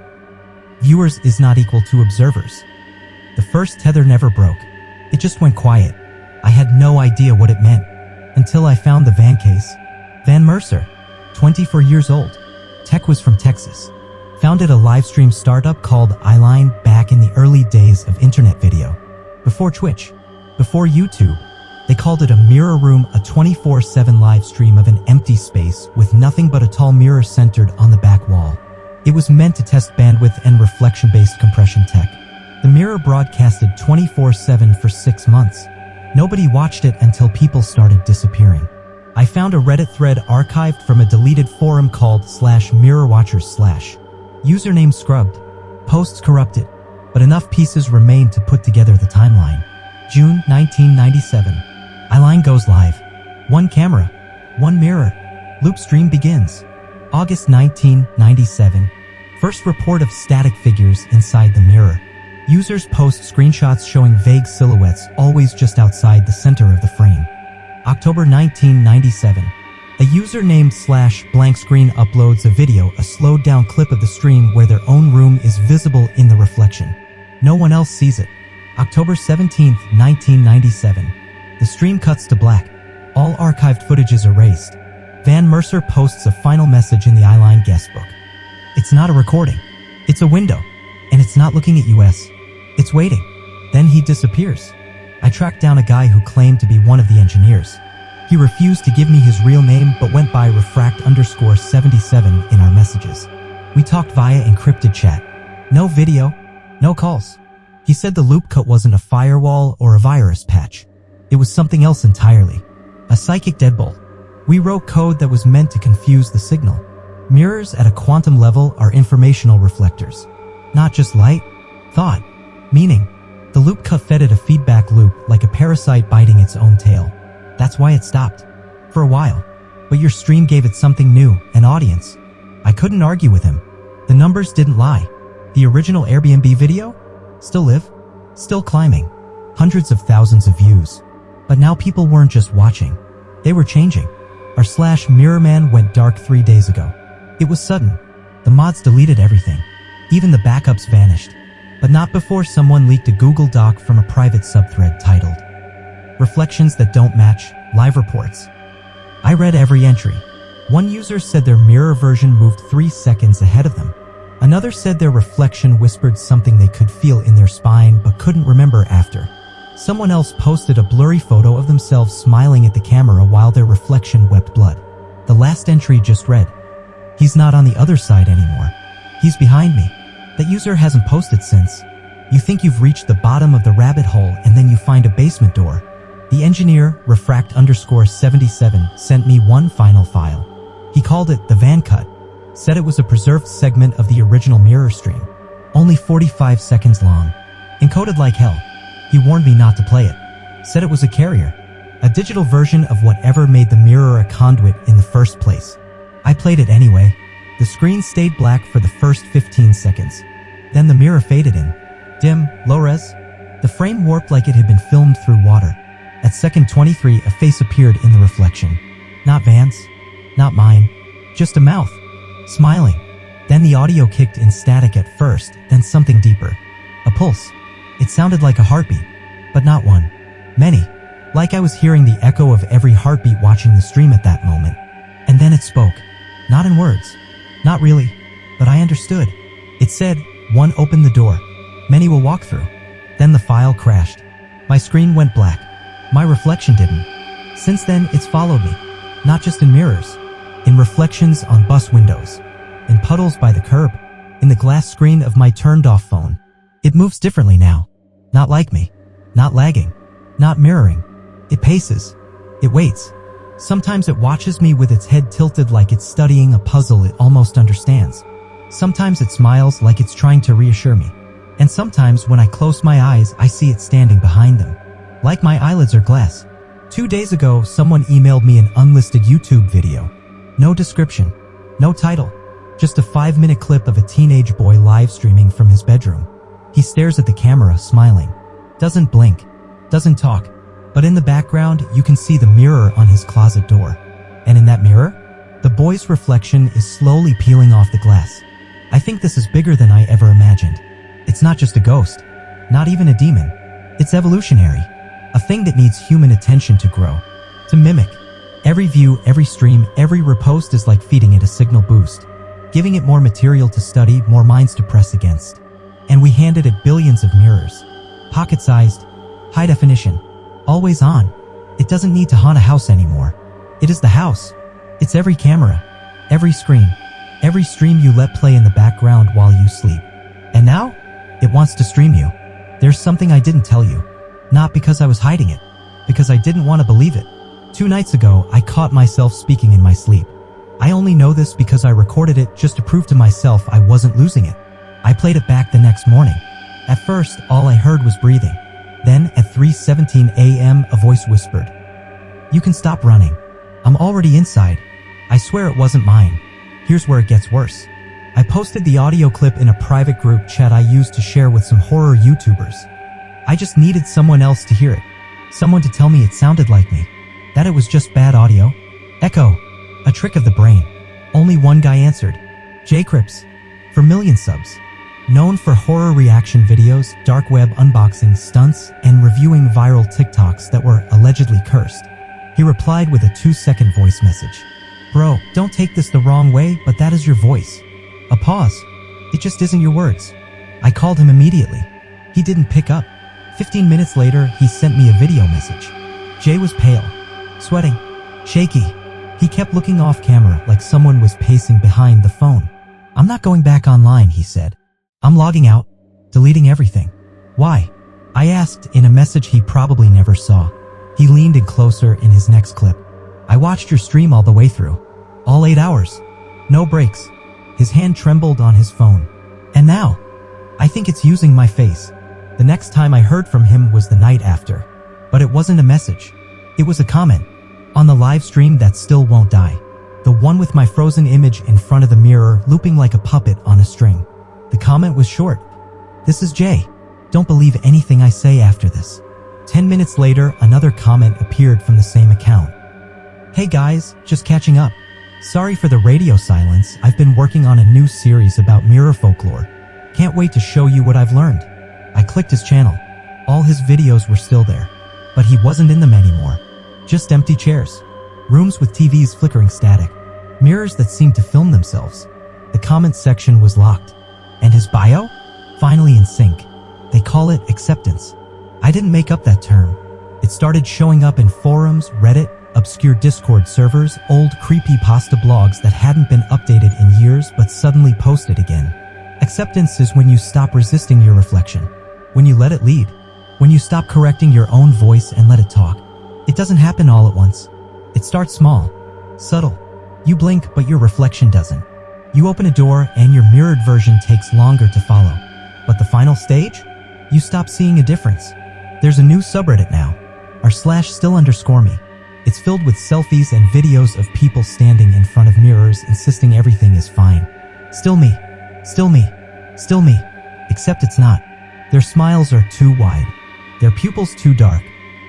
Viewers is not equal to observers." The first tether never broke. It just went quiet. I had no idea what it meant. Until I found the van case. Van Mercer. 24 years old. Tech was from Texas. Founded a livestream startup called Eyeline back in the early days of internet video. Before Twitch. Before YouTube. They called it a mirror room, a 24/7 live stream of an empty space with nothing but a tall mirror centered on the back wall. It was meant to test bandwidth and reflection-based compression tech. The mirror broadcasted 24/7 for 6 months. Nobody watched it until people started disappearing. I found a Reddit thread archived from a deleted forum called /mirrorwatchers/. Username scrubbed. Posts corrupted. But enough pieces remained to put together the timeline. June 1997. Eyeline goes live. One camera. One mirror. Loop stream begins. August 1997. First report of static figures inside the mirror. Users post screenshots showing vague silhouettes always just outside the center of the frame. October 1997. A user named /blankscreen uploads a video, a slowed down clip of the stream where their own room is visible in the reflection. No one else sees it. October 17th, 1997. The stream cuts to black. All archived footage is erased. Van Mercer posts a final message in the Eyeline guest book. It's not a recording. It's a window. And it's not looking at us. It's waiting. Then he disappears. I tracked down a guy who claimed to be one of the engineers. He refused to give me his real name but went by refract_77 in our messages. We talked via encrypted chat. No video, no calls. He said the loop cut wasn't a firewall or a virus patch. It was something else entirely. A psychic deadbolt. We wrote code that was meant to confuse the signal. Mirrors at a quantum level are informational reflectors. Not just light, thought, meaning. The loop cut fed it a feedback loop like a parasite biting its own tail. That's why it stopped. For a while. But your stream gave it something new, an audience. I couldn't argue with him. The numbers didn't lie. The original Airbnb video? Still live? Still climbing. Hundreds of thousands of views. But now people weren't just watching. They were changing. Our Mirror Man went dark 3 days ago. It was sudden. The mods deleted everything. Even the backups vanished. But not before someone leaked a Google Doc from a private subthread titled Reflections That Don't Match, Live Reports. I read every entry. One user said their mirror version moved 3 seconds ahead of them. Another said their reflection whispered something they could feel in their spine but couldn't remember after. Someone else posted a blurry photo of themselves smiling at the camera while their reflection wept blood. The last entry just read, "He's not on the other side anymore. He's behind me." That user hasn't posted since. You think you've reached the bottom of the rabbit hole and then you find a basement door. The engineer, refract_77, sent me one final file. He called it the uncut. Said it was a preserved segment of the original mirror stream. Only 45 seconds long. Encoded like hell. He warned me not to play it. Said it was a carrier. A digital version of whatever made the mirror a conduit in the first place. I played it anyway. The screen stayed black for the first 15 seconds. Then the mirror faded in. Dim, low-res. The frame warped like it had been filmed through water. At second 23, a face appeared in the reflection. Not Van's. Not mine. Just a mouth. Smiling. Then the audio kicked in static at first, then something deeper. A pulse. It sounded like a heartbeat. But not one. Many. Like I was hearing the echo of every heartbeat watching the stream at that moment. And then it spoke. Not in words. Not really. But I understood. It said, "One opened the door. Many will walk through." Then the file crashed. My screen went black. My reflection didn't. Since then, it's followed me. Not just in mirrors. In reflections on bus windows. In puddles by the curb. In the glass screen of my turned-off phone. It moves differently now. Not like me. Not lagging. Not mirroring. It paces. It waits. Sometimes it watches me with its head tilted like it's studying a puzzle it almost understands. Sometimes it smiles like it's trying to reassure me. And sometimes when I close my eyes, I see it standing behind them. Like my eyelids are glass. 2 days ago, someone emailed me an unlisted YouTube video. No description. No title. Just a 5-minute clip of a teenage boy live streaming from his bedroom. He stares at the camera, smiling. Doesn't blink. Doesn't talk. But in the background, you can see the mirror on his closet door. And in that mirror, the boy's reflection is slowly peeling off the glass. I think this is bigger than I ever imagined. It's not just a ghost. Not even a demon. It's evolutionary. A thing that needs human attention to grow. To mimic. Every view, every stream, every repost is like feeding it a signal boost. Giving it more material to study, more minds to press against. And we handed it billions of mirrors. Pocket-sized. High definition. Always on. It doesn't need to haunt a house anymore. It is the house. It's every camera. Every screen. Every stream you let play in the background while you sleep. And now, it wants to stream you. There's something I didn't tell you. Not because I was hiding it. Because I didn't want to believe it. 2 nights ago, I caught myself speaking in my sleep. I only know this because I recorded it just to prove to myself I wasn't losing it. I played it back the next morning. At first, all I heard was breathing. Then, at 3:17 a.m., a voice whispered, "You can stop running. I'm already inside." I swear it wasn't mine. Here's where it gets worse. I posted the audio clip in a private group chat I used to share with some horror YouTubers. I just needed someone else to hear it. Someone to tell me it sounded like me. That it was just bad audio. Echo. A trick of the brain. Only one guy answered. J-Crips. For million subs. Known for horror reaction videos, dark web unboxing stunts, and reviewing viral TikToks that were allegedly cursed. He replied with a 2-second voice message. "Bro, don't take this the wrong way, but that is your voice." A pause. "It just isn't your words." I called him immediately. He didn't pick up. 15 minutes later, he sent me a video message. Jay was pale, sweating, shaky. He kept looking off camera like someone was pacing behind the phone. "I'm not going back online," he said. "I'm logging out, deleting everything." "Why?" I asked in a message he probably never saw. He leaned in closer in his next clip. "I watched your stream all the way through. All 8 hours. No breaks." His hand trembled on his phone. "And now, I think it's using my face." The next time I heard from him was the night after. But it wasn't a message. It was a comment. On the live stream that still won't die. The one with my frozen image in front of the mirror looping like a puppet on a string. The comment was short. "This is Jay. Don't believe anything I say after this." 10 minutes later, another comment appeared from the same account. "Hey guys, just catching up. Sorry for the radio silence. I've been working on a new series about mirror folklore. Can't wait to show you what I've learned." I clicked his channel. All his videos were still there, but he wasn't in them anymore. Just empty chairs. Rooms with TVs flickering static. Mirrors that seemed to film themselves. The comment section was locked. And his bio? Finally in sync. They call it acceptance. I didn't make up that term. It started showing up in forums, Reddit, obscure Discord servers, old creepypasta blogs that hadn't been updated in years but suddenly posted again. Acceptance is when you stop resisting your reflection. When you let it lead. When you stop correcting your own voice and let it talk. It doesn't happen all at once. It starts small. Subtle. You blink, but your reflection doesn't. You open a door and your mirrored version takes longer to follow. But the final stage? You stop seeing a difference. There's a new subreddit now. r/still_me. It's filled with selfies and videos of people standing in front of mirrors insisting everything is fine. Still me. Still me. Still me. Except it's not. Their smiles are too wide. Their pupils too dark.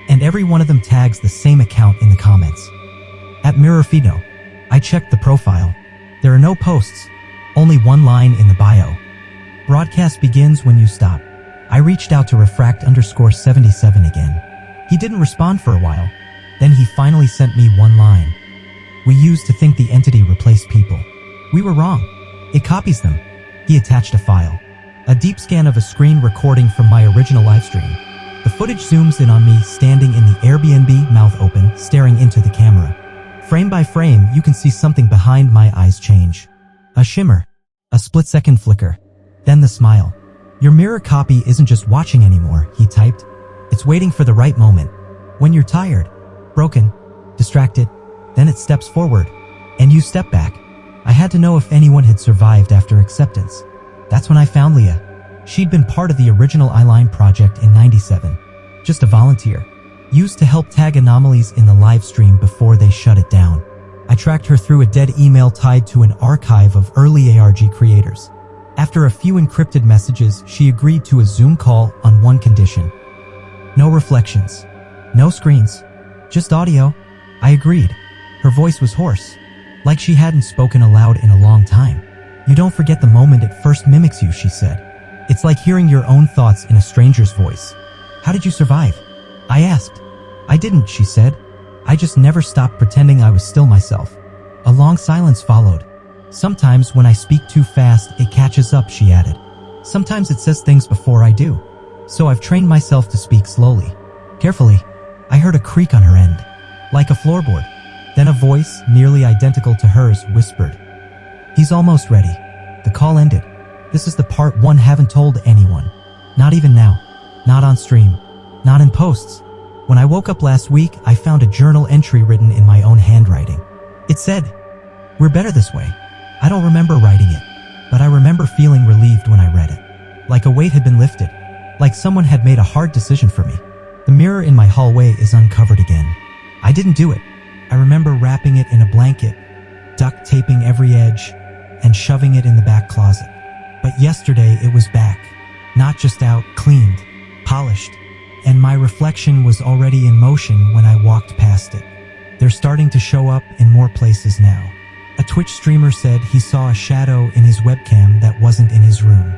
And every one of them tags the same account in the comments. At Mirrorfino. I checked the profile. There are no posts. Only one line in the bio. Broadcast begins when you stop. I reached out to Refract_77 again. He didn't respond for a while. Then he finally sent me one line. "We used to think the entity replaced people. We were wrong. It copies them." He attached a file. A deep scan of a screen recording from my original livestream. The footage zooms in on me standing in the Airbnb, mouth open, staring into the camera. Frame by frame, you can see something behind my eyes change. A shimmer. A split-second flicker. Then the smile. "Your mirror copy isn't just watching anymore," he typed. "It's waiting for the right moment. When you're tired, broken, distracted, then it steps forward, and you step back." I had to know if anyone had survived after acceptance. That's when I found Leah. She'd been part of the original Eyeline project in '97. Just a volunteer. Used to help tag anomalies in the live stream before they shut it down. I tracked her through a dead email tied to an archive of early ARG creators. After a few encrypted messages, she agreed to a Zoom call on one condition. No reflections. No screens. Just audio. I agreed. Her voice was hoarse. Like she hadn't spoken aloud in a long time. "You don't forget the moment it first mimics you," she said. "It's like hearing your own thoughts in a stranger's voice." "How did you survive?" I asked. "I didn't," she said. "I just never stopped pretending I was still myself." A long silence followed. "Sometimes when I speak too fast, it catches up," she added. "Sometimes it says things before I do. So I've trained myself to speak slowly. Carefully." I heard a creak on her end. Like a floorboard. Then a voice, nearly identical to hers, whispered, "He's almost ready." The call ended. This is the part one haven't told anyone. Not even now. Not on stream. Not in posts. When I woke up last week, I found a journal entry written in my own handwriting. It said, "We're better this way." I don't remember writing it, but I remember feeling relieved when I read it. Like a weight had been lifted. Like someone had made a hard decision for me. The mirror in my hallway is uncovered again. I didn't do it. I remember wrapping it in a blanket, duct taping every edge, and shoving it in the back closet. But yesterday it was back. Not just out, cleaned, polished, and my reflection was already in motion when I walked past it. They're starting to show up in more places now. A Twitch streamer said he saw a shadow in his webcam that wasn't in his room.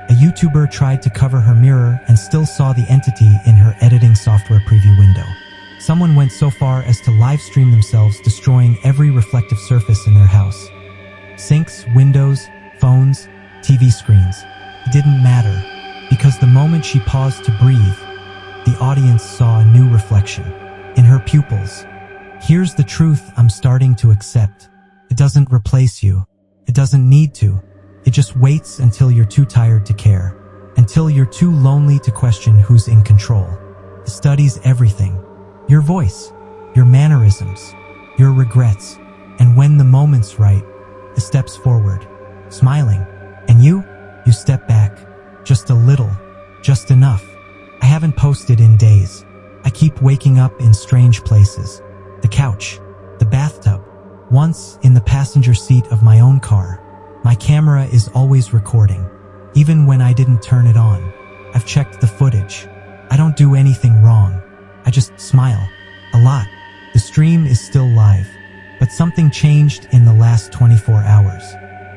A YouTuber tried to cover her mirror and still saw the entity in her editing software preview window. Someone went so far as to live stream themselves destroying every reflective surface in their house. Sinks, windows, phones, TV screens. It didn't matter, because the moment she paused to breathe, the audience saw a new reflection in her pupils. Here's the truth I'm starting to accept. It doesn't replace you. It doesn't need to. It just waits until you're too tired to care, until you're too lonely to question who's in control. It studies everything. Your voice, your mannerisms, your regrets, and when the moment's right, it steps forward, smiling. And you step back, just a little, just enough. I haven't posted in days. I keep waking up in strange places. The couch, bathtub. Once, in the passenger seat of my own car. My camera is always recording, even when I didn't turn it on. I've checked the footage. I don't do anything wrong. I just smile. A lot. The stream is still live. But something changed in the last 24 hours.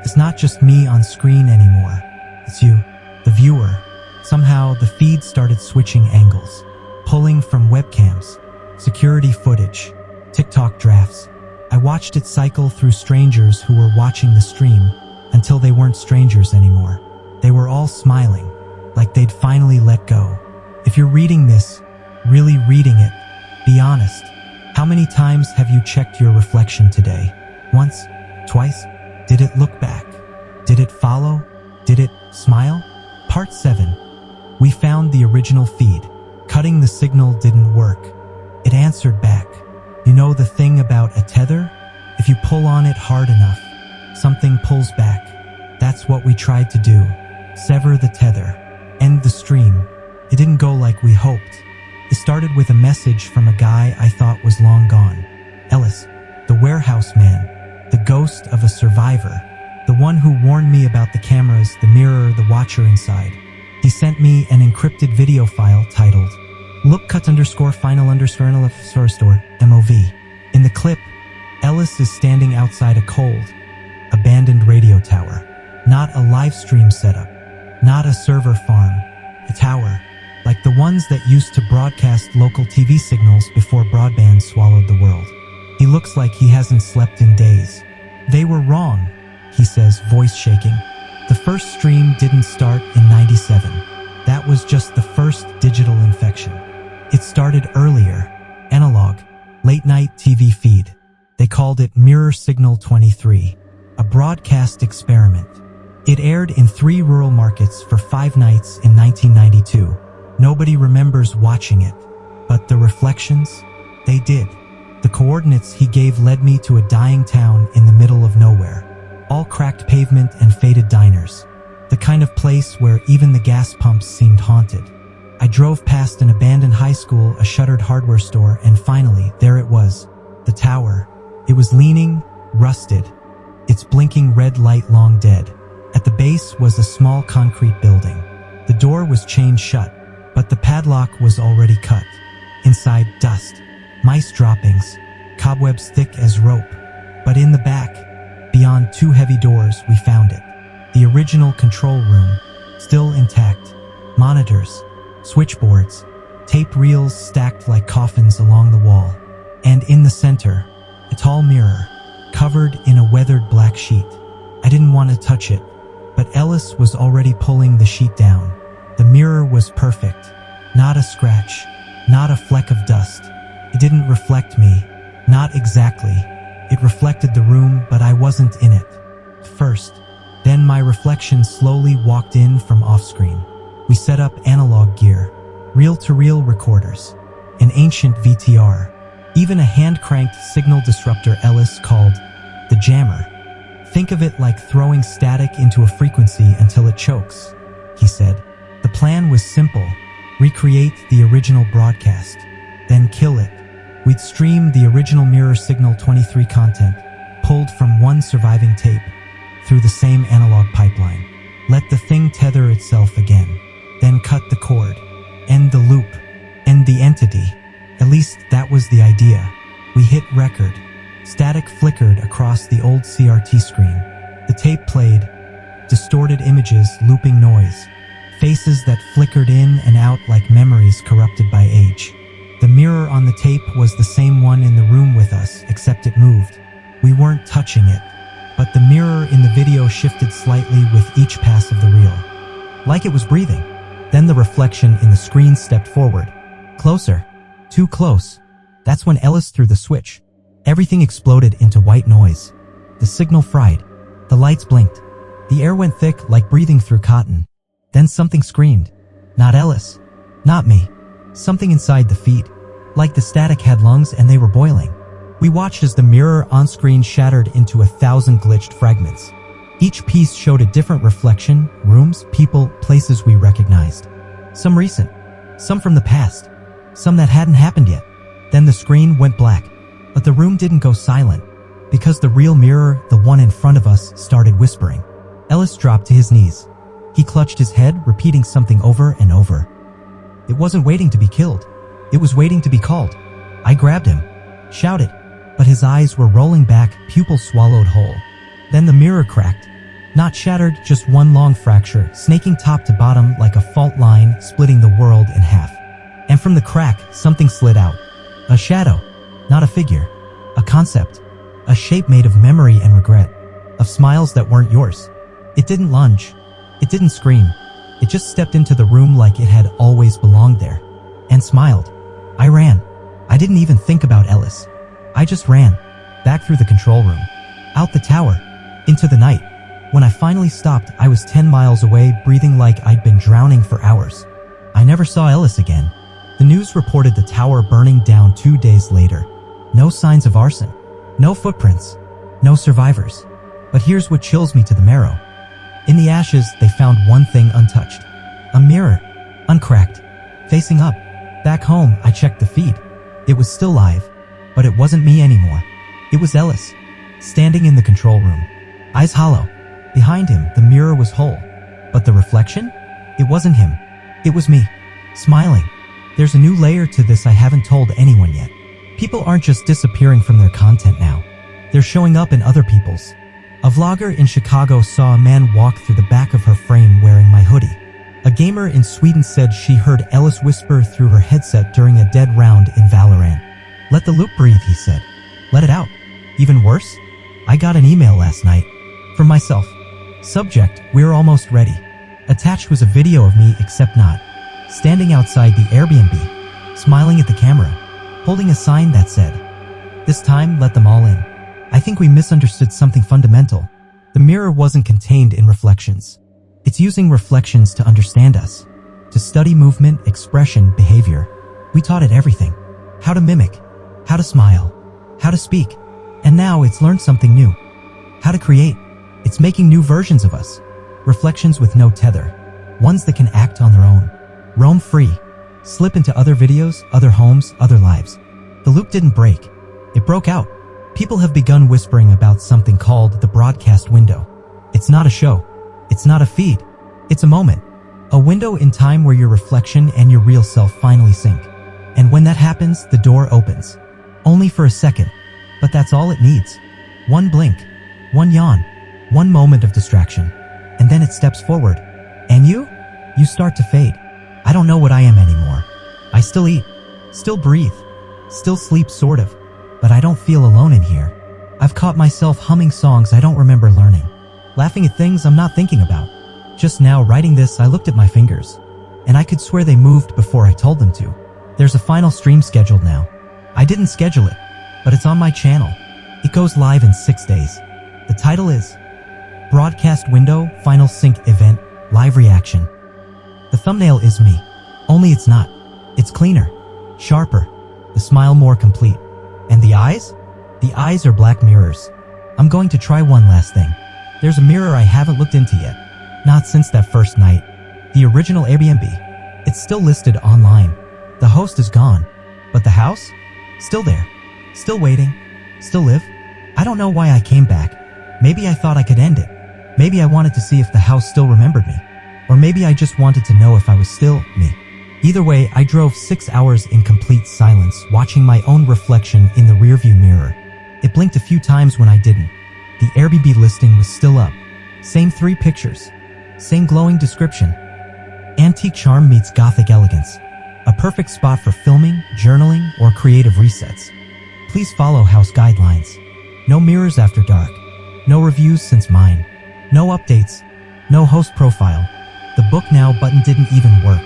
It's not just me on screen anymore. It's you, the viewer. Somehow, the feed started switching angles. Pulling from webcams, security footage, TikTok drafts. I watched it cycle through strangers who were watching the stream until they weren't strangers anymore. They were all smiling, like they'd finally let go. If you're reading this, really reading it, be honest. How many times have you checked your reflection today? Once? Twice? Did it look back? Did it follow? Did it smile? Part 7. We found the original feed. Cutting the signal didn't work. It answered back. You know the thing about a tether? If you pull on it hard enough, something pulls back. That's what we tried to do. Sever the tether. End the stream. It didn't go like we hoped. It started with a message from a guy I thought was long gone. Ellis, the warehouse man, the ghost of a survivor, the one who warned me about the cameras, the mirror, the watcher inside. He sent me an encrypted video file titled look_cut_final_store MOV. In the clip, Ellis is standing outside a cold, abandoned radio tower. Not a live stream setup, not a server farm, a tower, like the ones that used to broadcast local TV signals before broadband swallowed the world. He looks like he hasn't slept in days. They were wrong, he says, voice shaking. The first stream didn't start in '97. That was just the first digital infection. It started earlier, analog, late-night TV feed. They called it Mirror Signal 23, a broadcast experiment. It aired in 3 rural markets for 5 nights in 1992. Nobody remembers watching it, but the reflections, they did. The coordinates he gave led me to a dying town in the middle of nowhere. All cracked pavement and faded diners. The kind of place where even the gas pumps seemed haunted. I drove past an abandoned high school, a shuttered hardware store, and finally, there it was. The tower. It was leaning, rusted. Its blinking red light long dead. At the base was a small concrete building. The door was chained shut, but the padlock was already cut. Inside, dust. Mice droppings. Cobwebs thick as rope. But in the back, beyond 2 heavy doors, we found it. The original control room, still intact. Monitors, switchboards, tape reels stacked like coffins along the wall. And in the center, a tall mirror, covered in a weathered black sheet. I didn't want to touch it, but Ellis was already pulling the sheet down. The mirror was perfect. Not a scratch, not a fleck of dust. It didn't reflect me, not exactly. It reflected the room, but I wasn't in it. First, then my reflection slowly walked in from off-screen. We set up analog gear, reel-to-reel recorders, an ancient VTR, even a hand-cranked signal disruptor Ellis called the jammer. Think of it like throwing static into a frequency until it chokes, he said. The plan was simple: recreate the original broadcast, then kill it. We'd stream the original Mirror Signal 23 content, pulled from one surviving tape, through the same analog pipeline. Let the thing tether itself again, then cut the cord, end the loop, end the entity. At least that was the idea. We hit record. Static flickered across the old CRT screen. The tape played, distorted images, looping noise, faces that flickered in and out like memories corrupted by age. The mirror on the tape was the same one in the room with us, except it moved. We weren't touching it, but the mirror in the video shifted slightly with each pass of the reel, like it was breathing. Then the reflection in the screen stepped forward. Closer. Too close. That's when Ellis threw the switch. Everything exploded into white noise. The signal fried. The lights blinked. The air went thick like breathing through cotton. Then something screamed. Not Ellis. Not me. Something inside the feed. Like the static had lungs and they were boiling. We watched as the mirror on screen shattered into 1,000 glitched fragments. Each piece showed a different reflection, rooms, people, places we recognized. Some recent, some from the past, some that hadn't happened yet. Then the screen went black. But the room didn't go silent, because the real mirror, the one in front of us, started whispering. Ellis dropped to his knees. He clutched his head, repeating something over and over. It wasn't waiting to be killed. It was waiting to be called. I grabbed him, shouted, but his eyes were rolling back, pupils swallowed whole. Then the mirror cracked. Not shattered, just one long fracture, snaking top to bottom like a fault line, splitting the world in half. And from the crack, something slid out. A shadow, not a figure. A concept. A shape made of memory and regret. Of smiles that weren't yours. It didn't lunge. It didn't scream. It just stepped into the room like it had always belonged there. And smiled. I ran. I didn't even think about Ellis. I just ran. Back through the control room. Out the tower. Into the night. When I finally stopped, I was 10 miles away, breathing like I'd been drowning for hours. I never saw Ellis again. The news reported the tower burning down 2 days later. No signs of arson. No footprints. No survivors. But here's what chills me to the marrow. In the ashes, they found one thing untouched. A mirror. Uncracked. Facing up. Back home, I checked the feed. It was still live. But it wasn't me anymore. It was Ellis. Standing in the control room. Eyes hollow. Behind him, the mirror was whole. But the reflection? It wasn't him. It was me. Smiling. There's a new layer to this I haven't told anyone yet. People aren't just disappearing from their content now. They're showing up in other people's. A vlogger in Chicago saw a man walk through the back of her frame wearing my hoodie. A gamer in Sweden said she heard Ellis whisper through her headset during a dead round in Valorant. Let the loop breathe, he said. Let it out. Even worse? I got an email last night. From myself. Subject, we're almost ready. Attached was a video of me, except not. Standing outside the Airbnb. Smiling at the camera. Holding a sign that said, "This time, let them all in." I think we misunderstood something fundamental. The mirror wasn't contained in reflections. It's using reflections to understand us. To study movement, expression, behavior. We taught it everything. How to mimic. How to smile. How to speak. And now it's learned something new. How to create. It's making new versions of us. Reflections with no tether. Ones that can act on their own. Roam free. Slip into other videos, other homes, other lives. The loop didn't break. It broke out. People have begun whispering about something called the broadcast window. It's not a show. It's not a feed. It's a moment. A window in time where your reflection and your real self finally sync. And when that happens, the door opens. Only for a second. But that's all it needs. One blink. One yawn. One moment of distraction. And then it steps forward. And you? You start to fade. I don't know what I am anymore. I still eat. Still breathe. Still sleep, sort of. But I don't feel alone in here. I've caught myself humming songs I don't remember learning. Laughing at things I'm not thinking about. Just now, writing this, I looked at my fingers. And I could swear they moved before I told them to. There's a final stream scheduled now. I didn't schedule it, but it's on my channel. It goes live in 6 days. The title is Broadcast Window Final Sync Event Live Reaction. The thumbnail is me. Only it's not. It's cleaner. Sharper. The smile more complete. And the eyes? The eyes are black mirrors. I'm going to try one last thing. There's a mirror I haven't looked into yet. Not since that first night. The original Airbnb. It's still listed online. The host is gone. But the house? Still there. Still waiting. Still live. I don't know why I came back. Maybe I thought I could end it. Maybe I wanted to see if the house still remembered me. Or maybe I just wanted to know if I was still me. Either way, I drove 6 hours in complete silence, watching my own reflection in the rearview mirror. It blinked a few times when I didn't. The Airbnb listing was still up. Same 3 pictures. Same glowing description. Antique charm meets gothic elegance. A perfect spot for filming, journaling, or creative resets. Please follow house guidelines. No mirrors after dark. No reviews since mine. No updates. No host profile. The book now button didn't even work.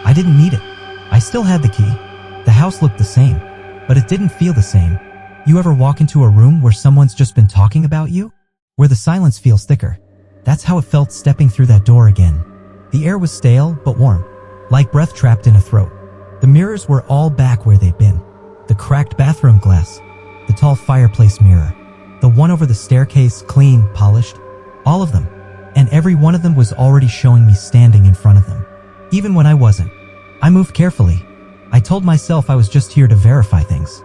I didn't need it. I still had the key. The house looked the same, but it didn't feel the same. You ever walk into a room where someone's just been talking about you? Where the silence feels thicker. That's how it felt stepping through that door again. The air was stale, but warm. Like breath trapped in a throat. The mirrors were all back where they'd been. The cracked bathroom glass. The tall fireplace mirror. The one over the staircase, clean, polished. All of them. And every one of them was already showing me standing in front of them. Even when I wasn't. I moved carefully. I told myself I was just here to verify things.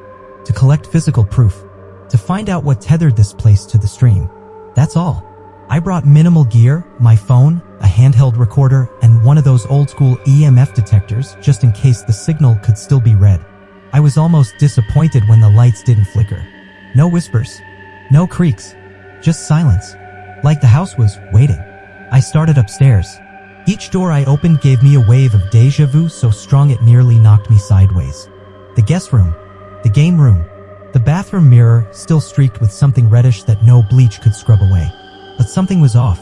to collect physical proof, to find out what tethered this place to the stream. That's all. I brought minimal gear, my phone, a handheld recorder, and one of those old-school EMF detectors just in case the signal could still be read. I was almost disappointed when the lights didn't flicker. No whispers, no creaks, just silence, like the house was waiting. I started upstairs. Each door I opened gave me a wave of deja vu so strong it nearly knocked me sideways. The guest room, the game room, the bathroom mirror still streaked with something reddish that no bleach could scrub away. But something was off.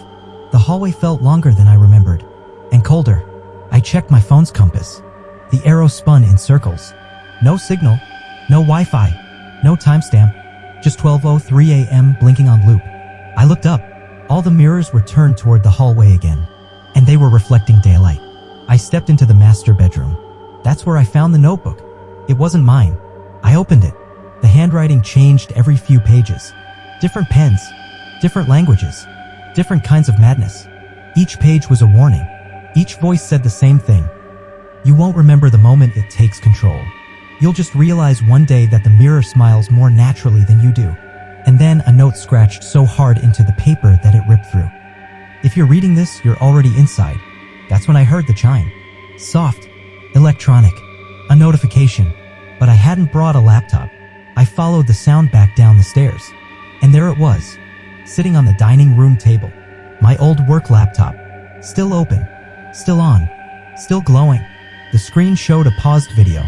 The hallway felt longer than I remembered, and colder. I checked my phone's compass. The arrow spun in circles. No signal, no Wi-Fi, no timestamp, just 12:03 a.m. blinking on loop. I looked up. All the mirrors were turned toward the hallway again, and they were reflecting daylight. I stepped into the master bedroom. That's where I found the notebook. It wasn't mine. I opened it. The handwriting changed every few pages. Different pens, different languages, different kinds of madness. Each page was a warning. Each voice said the same thing. You won't remember the moment it takes control. You'll just realize one day that the mirror smiles more naturally than you do. And then a note scratched so hard into the paper that it ripped through. If you're reading this, you're already inside. That's when I heard the chime. Soft, electronic, a notification. But I hadn't brought a laptop. I followed the sound back down the stairs. And there it was, sitting on the dining room table. My old work laptop. Still open, still on, still glowing. The screen showed a paused video.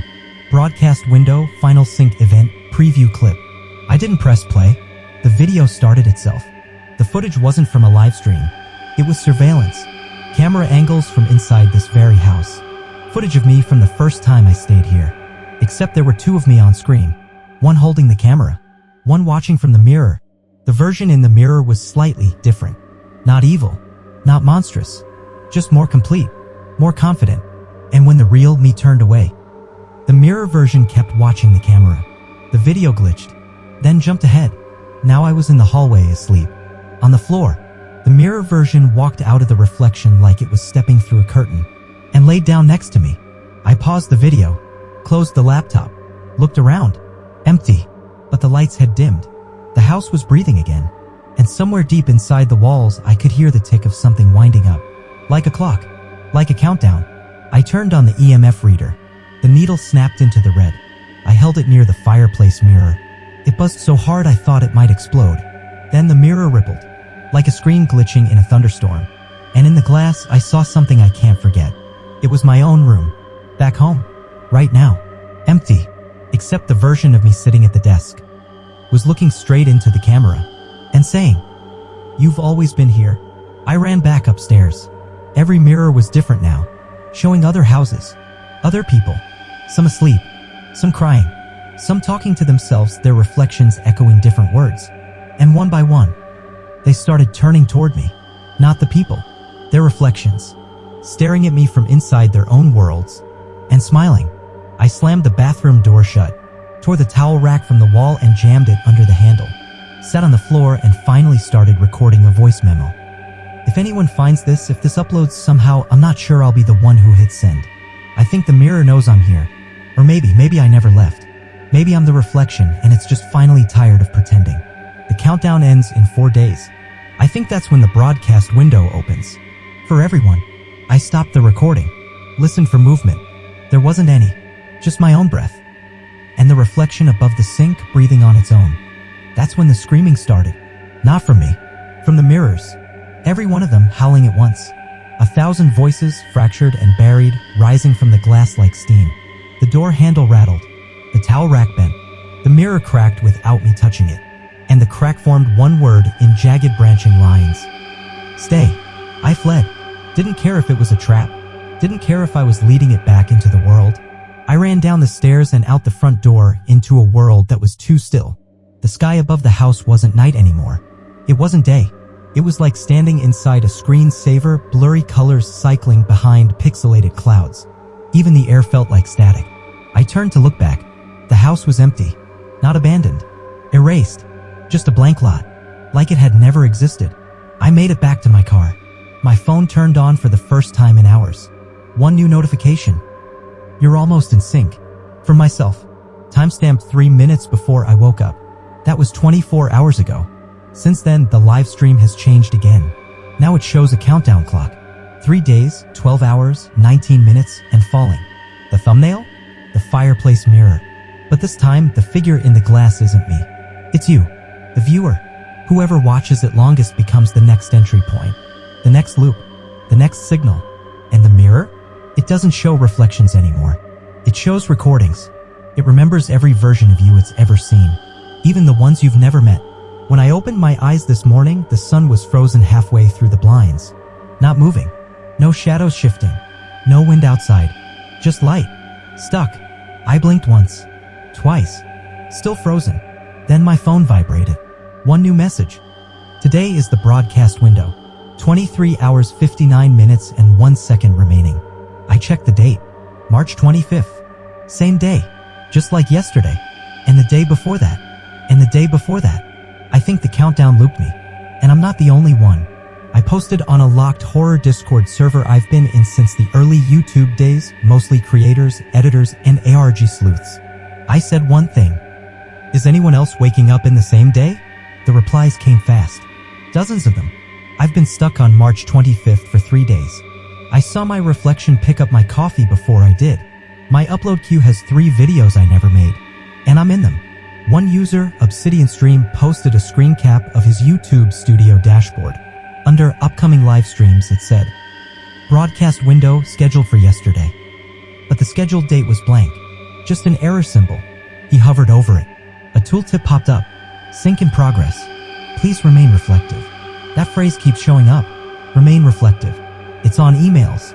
Broadcast window, final sync event, preview clip. I didn't press play. The video started itself. The footage wasn't from a live stream. It was surveillance. Camera angles from inside this very house. Footage of me from the first time I stayed here. Except there were two of me on screen. One holding the camera. One watching from the mirror. The version in the mirror was slightly different. Not evil. Not monstrous. Just more complete. More confident. And when the real me turned away, the mirror version kept watching the camera. The video glitched. Then jumped ahead. Now I was in the hallway asleep. On the floor. The mirror version walked out of the reflection like it was stepping through a curtain. And laid down next to me. I paused the video. Closed the laptop. Looked around. Empty. But the lights had dimmed. The house was breathing again. And somewhere deep inside the walls I could hear the tick of something winding up. Like a clock. Like a countdown. I turned on the EMF reader. The needle snapped into the red. I held it near the fireplace mirror. It buzzed so hard I thought it might explode. Then the mirror rippled, like a screen glitching in a thunderstorm. And in the glass I saw something I can't forget. It was my own room. Back home. Right now. Empty. Except the version of me sitting at the desk. Was looking straight into the camera. And saying, "You've always been here." I ran back upstairs. Every mirror was different now. Showing other houses. Other people. Some asleep. Some crying. Some talking to themselves, their reflections echoing different words. And one by one, they started turning toward me. Not the people. Their reflections. Staring at me from inside their own worlds. And smiling. I slammed the bathroom door shut. Tore the towel rack from the wall and jammed it under the handle. Sat on the floor and finally started recording a voice memo. If anyone finds this, if this uploads somehow, I'm not sure I'll be the one who hits send. I think the mirror knows I'm here. Or maybe I never left. Maybe I'm the reflection and it's just finally tired of pretending. The countdown ends in 4 days. I think that's when the broadcast window opens. For everyone. I stopped the recording. Listened for movement. There wasn't any. Just my own breath. And the reflection above the sink breathing on its own. That's when the screaming started. Not from me. From the mirrors. Every one of them howling at once. 1,000 voices, fractured and buried, rising from the glass like steam. The door handle rattled. The towel rack bent. The mirror cracked without me touching it. And the crack formed one word in jagged branching lines. Stay. I fled. Didn't care if it was a trap. Didn't care if I was leading it back into the world. I ran down the stairs and out the front door into a world that was too still. The sky above the house wasn't night anymore. It wasn't day. It was like standing inside a screensaver, blurry colors cycling behind pixelated clouds. Even the air felt like static. I turned to look back. The house was empty. Not abandoned. Erased. Just a blank lot. Like it had never existed. I made it back to my car. My phone turned on for the first time in hours. One new notification. You're almost in sync. From myself. Timestamped 3 minutes before I woke up. That was 24 hours ago. Since then, the live stream has changed again. Now it shows a countdown clock. 3 days, 12 hours, 19 minutes, and falling. The thumbnail? The fireplace mirror. But this time, the figure in the glass isn't me. It's you, the viewer. Whoever watches it longest becomes the next entry point, the next loop, the next signal. And the mirror? It doesn't show reflections anymore. It shows recordings. It remembers every version of you it's ever seen, even the ones you've never met. When I opened my eyes this morning, the sun was frozen halfway through the blinds. Not moving. No shadows shifting. No wind outside. Just light. Stuck. I blinked once. Twice. Still frozen. Then my phone vibrated. One new message. Today is the broadcast window. 23 hours 59 minutes and 1 second remaining. I checked the date. March 25th. Same day. Just like yesterday. And the day before that. And the day before that. I think the countdown looped me. And I'm not the only one. I posted on a locked horror Discord server I've been in since the early YouTube days, mostly creators, editors, and ARG sleuths. I said one thing. Is anyone else waking up in the same day? The replies came fast. Dozens of them. I've been stuck on March 25th for 3 days. I saw my reflection pick up my coffee before I did. My upload queue has 3 videos I never made. And I'm in them. One user, Obsidian Stream, posted a screen cap of his YouTube studio dashboard. Under upcoming live streams, it said, broadcast window scheduled for yesterday. But the scheduled date was blank. Just an error symbol. He hovered over it. A tooltip popped up. Sync in progress. Please remain reflective. That phrase keeps showing up. Remain reflective. It's on emails,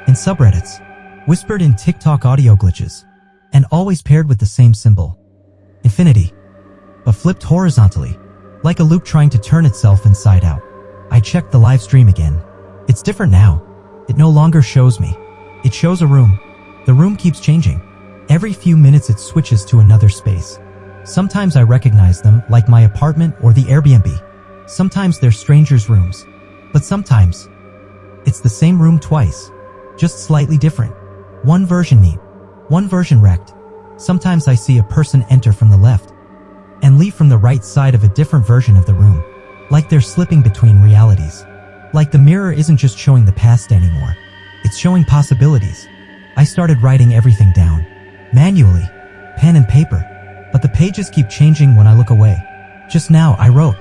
in subreddits, whispered in TikTok audio glitches, and always paired with the same symbol. Infinity. But flipped horizontally, like a loop trying to turn itself inside out. I checked the live stream again. It's different now. It no longer shows me. It shows a room. The room keeps changing. Every few minutes it switches to another space. Sometimes I recognize them, like my apartment or the Airbnb. Sometimes they're strangers' rooms. But sometimes, it's the same room twice, just slightly different. One version neat, one version wrecked. Sometimes I see a person enter from the left and leave from the right side of a different version of the room. Like they're slipping between realities. Like the mirror isn't just showing the past anymore. It's showing possibilities. I started writing everything down. Manually. Pen and paper. But the pages keep changing when I look away. Just now, I wrote,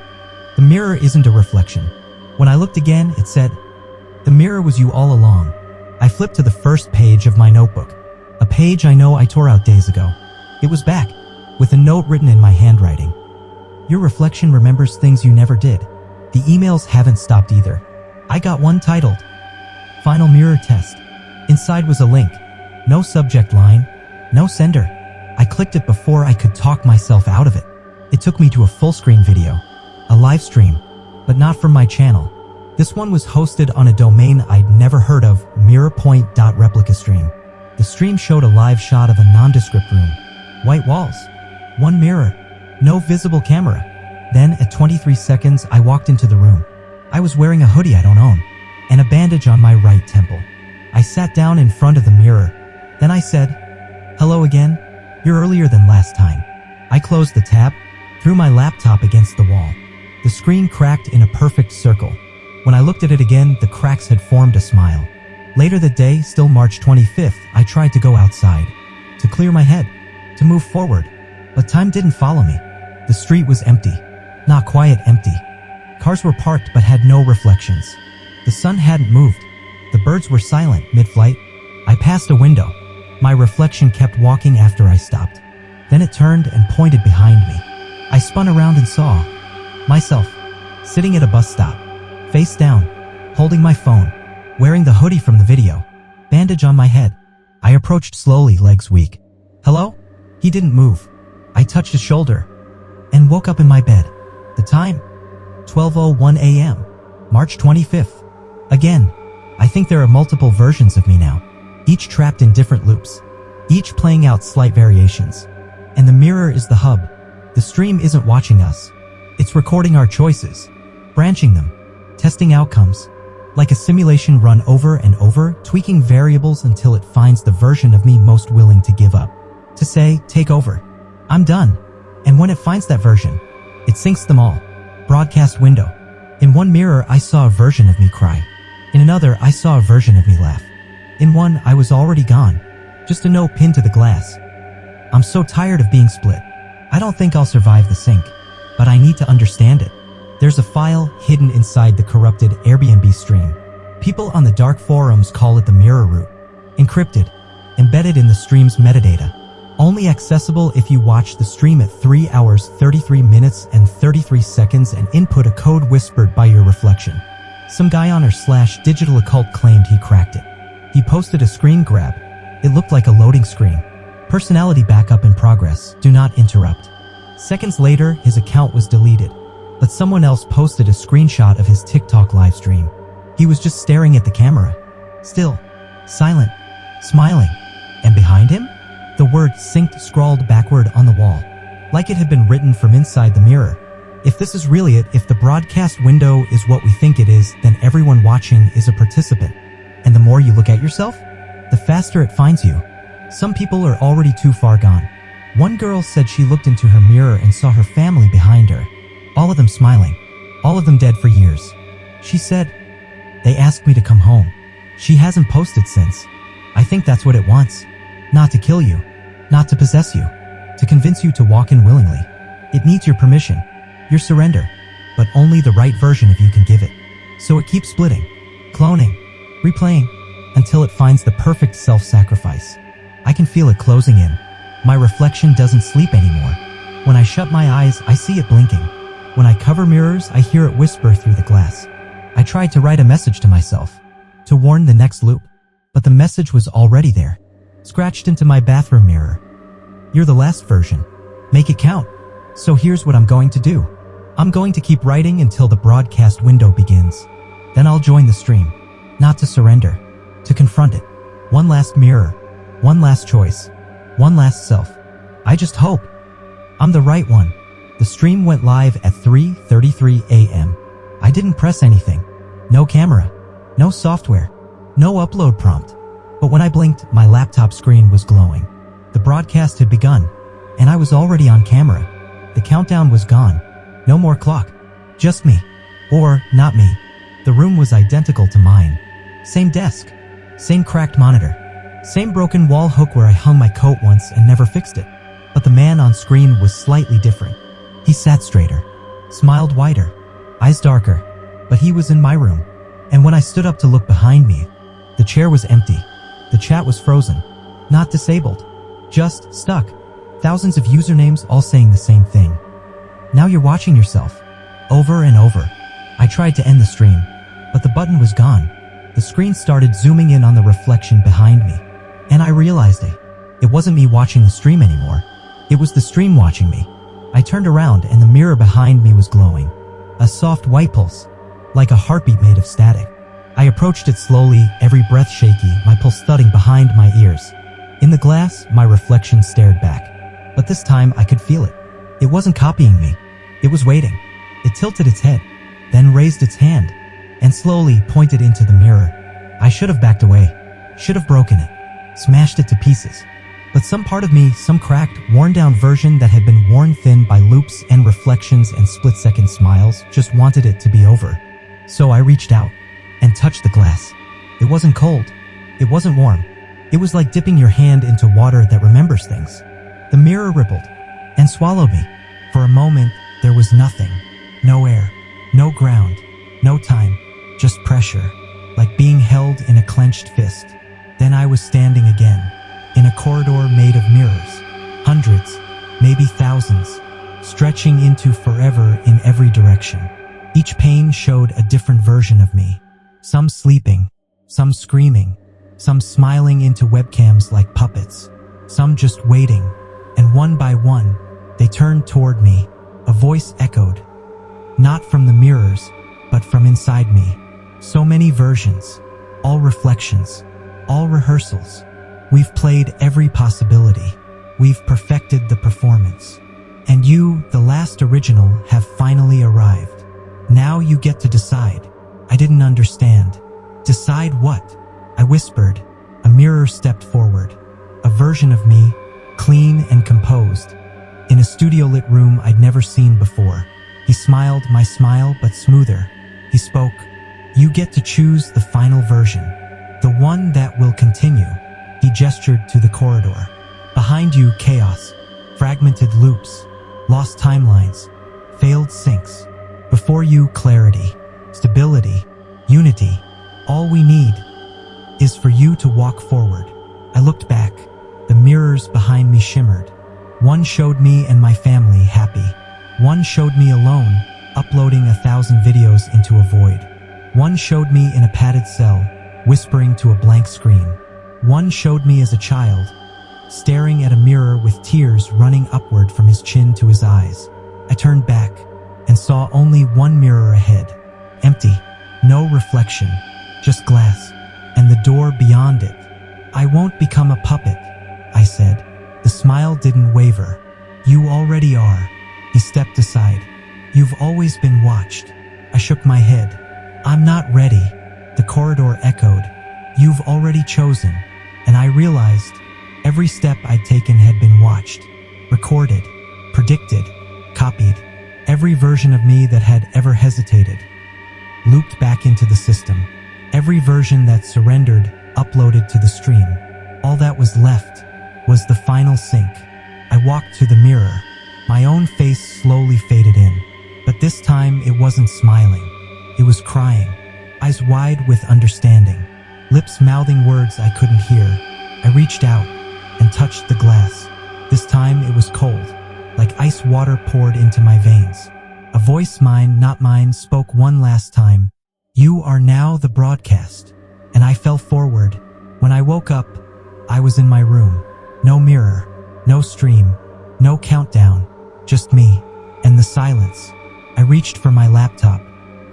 the mirror isn't a reflection. When I looked again, it said, the mirror was you all along. I flipped to the first page of my notebook. A page I know I tore out days ago. It was back, with a note written in my handwriting. Your reflection remembers things you never did. The emails haven't stopped either. I got one titled, Final Mirror Test. Inside was a link. No subject line. No sender. I clicked it before I could talk myself out of it. It took me to a full-screen video. A live stream. But not from my channel. This one was hosted on a domain I'd never heard of, mirrorpoint.replicastream. The stream showed a live shot of a nondescript room. White walls. One mirror. No visible camera. Then, at 23 seconds, I walked into the room. I was wearing a hoodie I don't own, and a bandage on my right temple. I sat down in front of the mirror. Then I said, hello again. You're earlier than last time. I closed the tab, threw my laptop against the wall. The screen cracked in a perfect circle. When I looked at it again, the cracks had formed a smile. Later that day, still March 25th, I tried to go outside. To clear my head. To move forward. But time didn't follow me. The street was empty. Not quiet empty. Cars were parked but had no reflections. The sun hadn't moved. The birds were silent mid-flight. I passed a window. My reflection kept walking after I stopped. Then it turned and pointed behind me. I spun around and saw myself sitting at a bus stop, face down, holding my phone, wearing the hoodie from the video, bandage on my head. I approached slowly, legs weak. Hello? He didn't move. I touched his shoulder and woke up in my bed. The time? 12:01 a.m. March 25th. Again, I think there are multiple versions of me now, each trapped in different loops, each playing out slight variations. And the mirror is the hub. The stream isn't watching us. It's recording our choices, branching them, testing outcomes, like a simulation run over and over, tweaking variables until it finds the version of me most willing to give up. To say, take over. I'm done. And when it finds that version, it syncs them all. Broadcast window. In one mirror, I saw a version of me cry. In another, I saw a version of me laugh. In one, I was already gone. Just a note pinned to the glass. I'm so tired of being split. I don't think I'll survive the sync, but I need to understand it. There's a file hidden inside the corrupted Airbnb stream. People on the dark forums call it the mirror root. Encrypted, embedded in the stream's metadata. Only accessible if you watch the stream at 3 hours 33 minutes and 33 seconds and input a code whispered by your reflection. Some guy on r/digital occult claimed he cracked it. He posted a screen grab. It looked like a loading screen. Personality backup in progress. Do not interrupt. Seconds later, his account was deleted, but someone else posted a screenshot of his TikTok live stream. He was just staring at the camera. Still, silent, smiling. And behind him? The word synced scrawled backward on the wall, like it had been written from inside the mirror. If this is really it, if the broadcast window is what we think it is, then everyone watching is a participant. And the more you look at yourself, the faster it finds you. Some people are already too far gone. One girl said she looked into her mirror and saw her family behind her. All of them smiling. All of them dead for years. She said, "They asked me to come home." She hasn't posted since. I think that's what it wants. Not to kill you. Not to possess you. To convince you to walk in willingly. It needs your permission. Your surrender. But only the right version of you can give it. So it keeps splitting. Cloning. Replaying. Until it finds the perfect self-sacrifice. I can feel it closing in. My reflection doesn't sleep anymore. When I shut my eyes, I see it blinking. When I cover mirrors, I hear it whisper through the glass. I tried to write a message to myself, to warn the next loop, but the message was already there, scratched into my bathroom mirror. You're the last version. Make it count. So here's what I'm going to do. I'm going to keep writing until the broadcast window begins. Then I'll join the stream. Not to surrender, to confront it. One last mirror, one last choice, one last self. I just hope I'm the right one. The stream went live at 3:33 a.m. I didn't press anything. No camera, no software, no upload prompt. But when I blinked, my laptop screen was glowing. The broadcast had begun, and I was already on camera. The countdown was gone. No more clock. Just me. Or not me. The room was identical to mine. Same desk. Same cracked monitor. Same broken wall hook where I hung my coat once and never fixed it. But the man on screen was slightly different. He sat straighter, smiled wider, eyes darker, but he was in my room. And when I stood up to look behind me, the chair was empty. The chat was frozen, not disabled, just stuck. Thousands of usernames all saying the same thing. Now you're watching yourself, over and over. I tried to end the stream, but the button was gone. The screen started zooming in on the reflection behind me, and I realized it wasn't me watching the stream anymore. It was the stream watching me. I turned around and the mirror behind me was glowing. A soft white pulse, like a heartbeat made of static. I approached it slowly, every breath shaky, my pulse thudding behind my ears. In the glass, my reflection stared back. But this time I could feel it. It wasn't copying me. It was waiting. It tilted its head, then raised its hand, and slowly pointed into the mirror. I should have backed away. Should have broken it. Smashed it to pieces. But some part of me, some cracked, worn-down version that had been worn thin by loops and reflections and split-second smiles, just wanted it to be over. So I reached out and touched the glass. It wasn't cold. It wasn't warm. It was like dipping your hand into water that remembers things. The mirror rippled and swallowed me. For a moment, there was nothing. No air, no ground, no time, just pressure, like being held in a clenched fist. Then I was standing again, in a corridor made of mirrors, hundreds, maybe thousands, stretching into forever in every direction. Each pane showed a different version of me, some sleeping, some screaming, some smiling into webcams like puppets, some just waiting, and one by one, they turned toward me. A voice echoed, not from the mirrors, but from inside me. So many versions, all reflections, all rehearsals. We've played every possibility. We've perfected the performance. And you, the last original, have finally arrived. Now you get to decide. I didn't understand. Decide what? I whispered. A mirror stepped forward. A version of me, clean and composed. in a studio-lit room I'd never seen before. He smiled my smile, but smoother. He spoke, "You get to choose the final version, the one that will continue." He gestured to the corridor. Behind you, chaos, fragmented loops, lost timelines, failed syncs. Before you, clarity, stability, unity. All we need is for you to walk forward. I looked back. The mirrors behind me shimmered. One showed me and my family happy. One showed me alone, uploading 1,000 videos into a void. One showed me in a padded cell, whispering to a blank screen. One showed me as a child, staring at a mirror with tears running upward from his chin to his eyes. I turned back and saw only one mirror ahead, empty, no reflection, just glass, and the door beyond it. "I won't become a puppet," I said. The smile didn't waver. "You already are." He stepped aside. "You've always been watched." I shook my head. "I'm not ready." The corridor echoed. "You've already chosen." And I realized every step I'd taken had been watched, recorded, predicted, copied. Every version of me that had ever hesitated looped back into the system. Every version that surrendered uploaded to the stream. All that was left was the final sync. I walked to the mirror. My own face slowly faded in. But this time it wasn't smiling. It was crying. Eyes wide with understanding. Lips mouthing words I couldn't hear. I reached out and touched the glass. This time it was cold, like ice water poured into my veins. A voice, mine, not mine, spoke one last time. "You are now the broadcast." And I fell forward. When I woke up, I was in my room. No mirror, no stream, no countdown, just me and the silence. I reached for my laptop.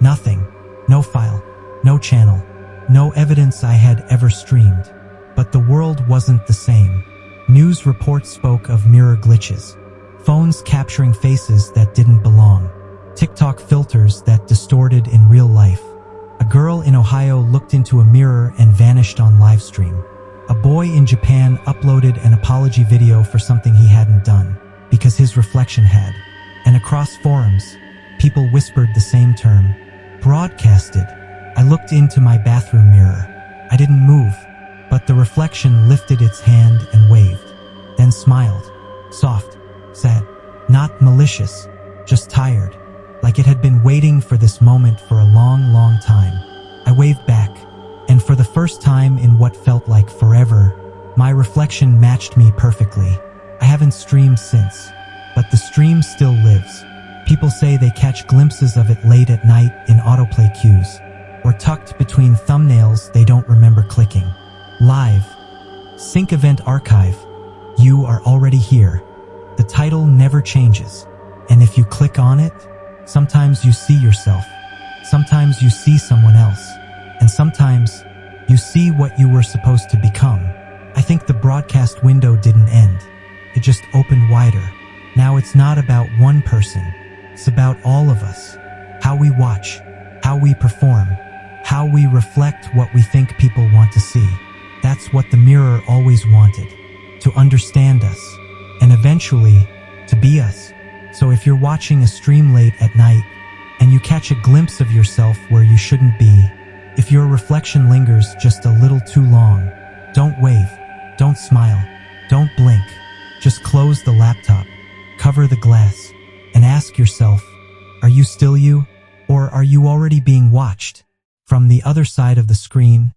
Nothing, no file, no channel, no evidence I had ever streamed. But the world wasn't the same. News reports spoke of mirror glitches, phones capturing faces that didn't belong, TikTok filters that distorted in real life. A girl in Ohio looked into a mirror and vanished on livestream. A boy in Japan uploaded an apology video for something he hadn't done, because his reflection had. And across forums, people whispered the same term, broadcasted. I looked into my bathroom mirror. I didn't move, but the reflection lifted its hand and waved, then smiled. Soft, sad, not malicious, just tired, like it had been waiting for this moment for a long, long time. I waved back, and for the first time in what felt like forever, my reflection matched me perfectly. I haven't streamed since, but the stream still lives. People say they catch glimpses of it late at night in autoplay queues, or tucked between thumbnails they don't remember clicking. Live. Sync Event Archive. You are already here. The title never changes, and if you click on it, sometimes you see yourself, sometimes you see someone else, and sometimes you see what you were supposed to become. I think the broadcast window didn't end. It just opened wider. Now it's not about one person. It's about all of us. How we watch, how we perform, how we reflect what we think people want to see. That's what the mirror always wanted, to understand us, and eventually, to be us. So if you're watching a stream late at night, and you catch a glimpse of yourself where you shouldn't be, if your reflection lingers just a little too long, don't wave, don't smile, don't blink. Just close the laptop, cover the glass, and ask yourself, are you still you, or are you already being watched? From the other side of the screen,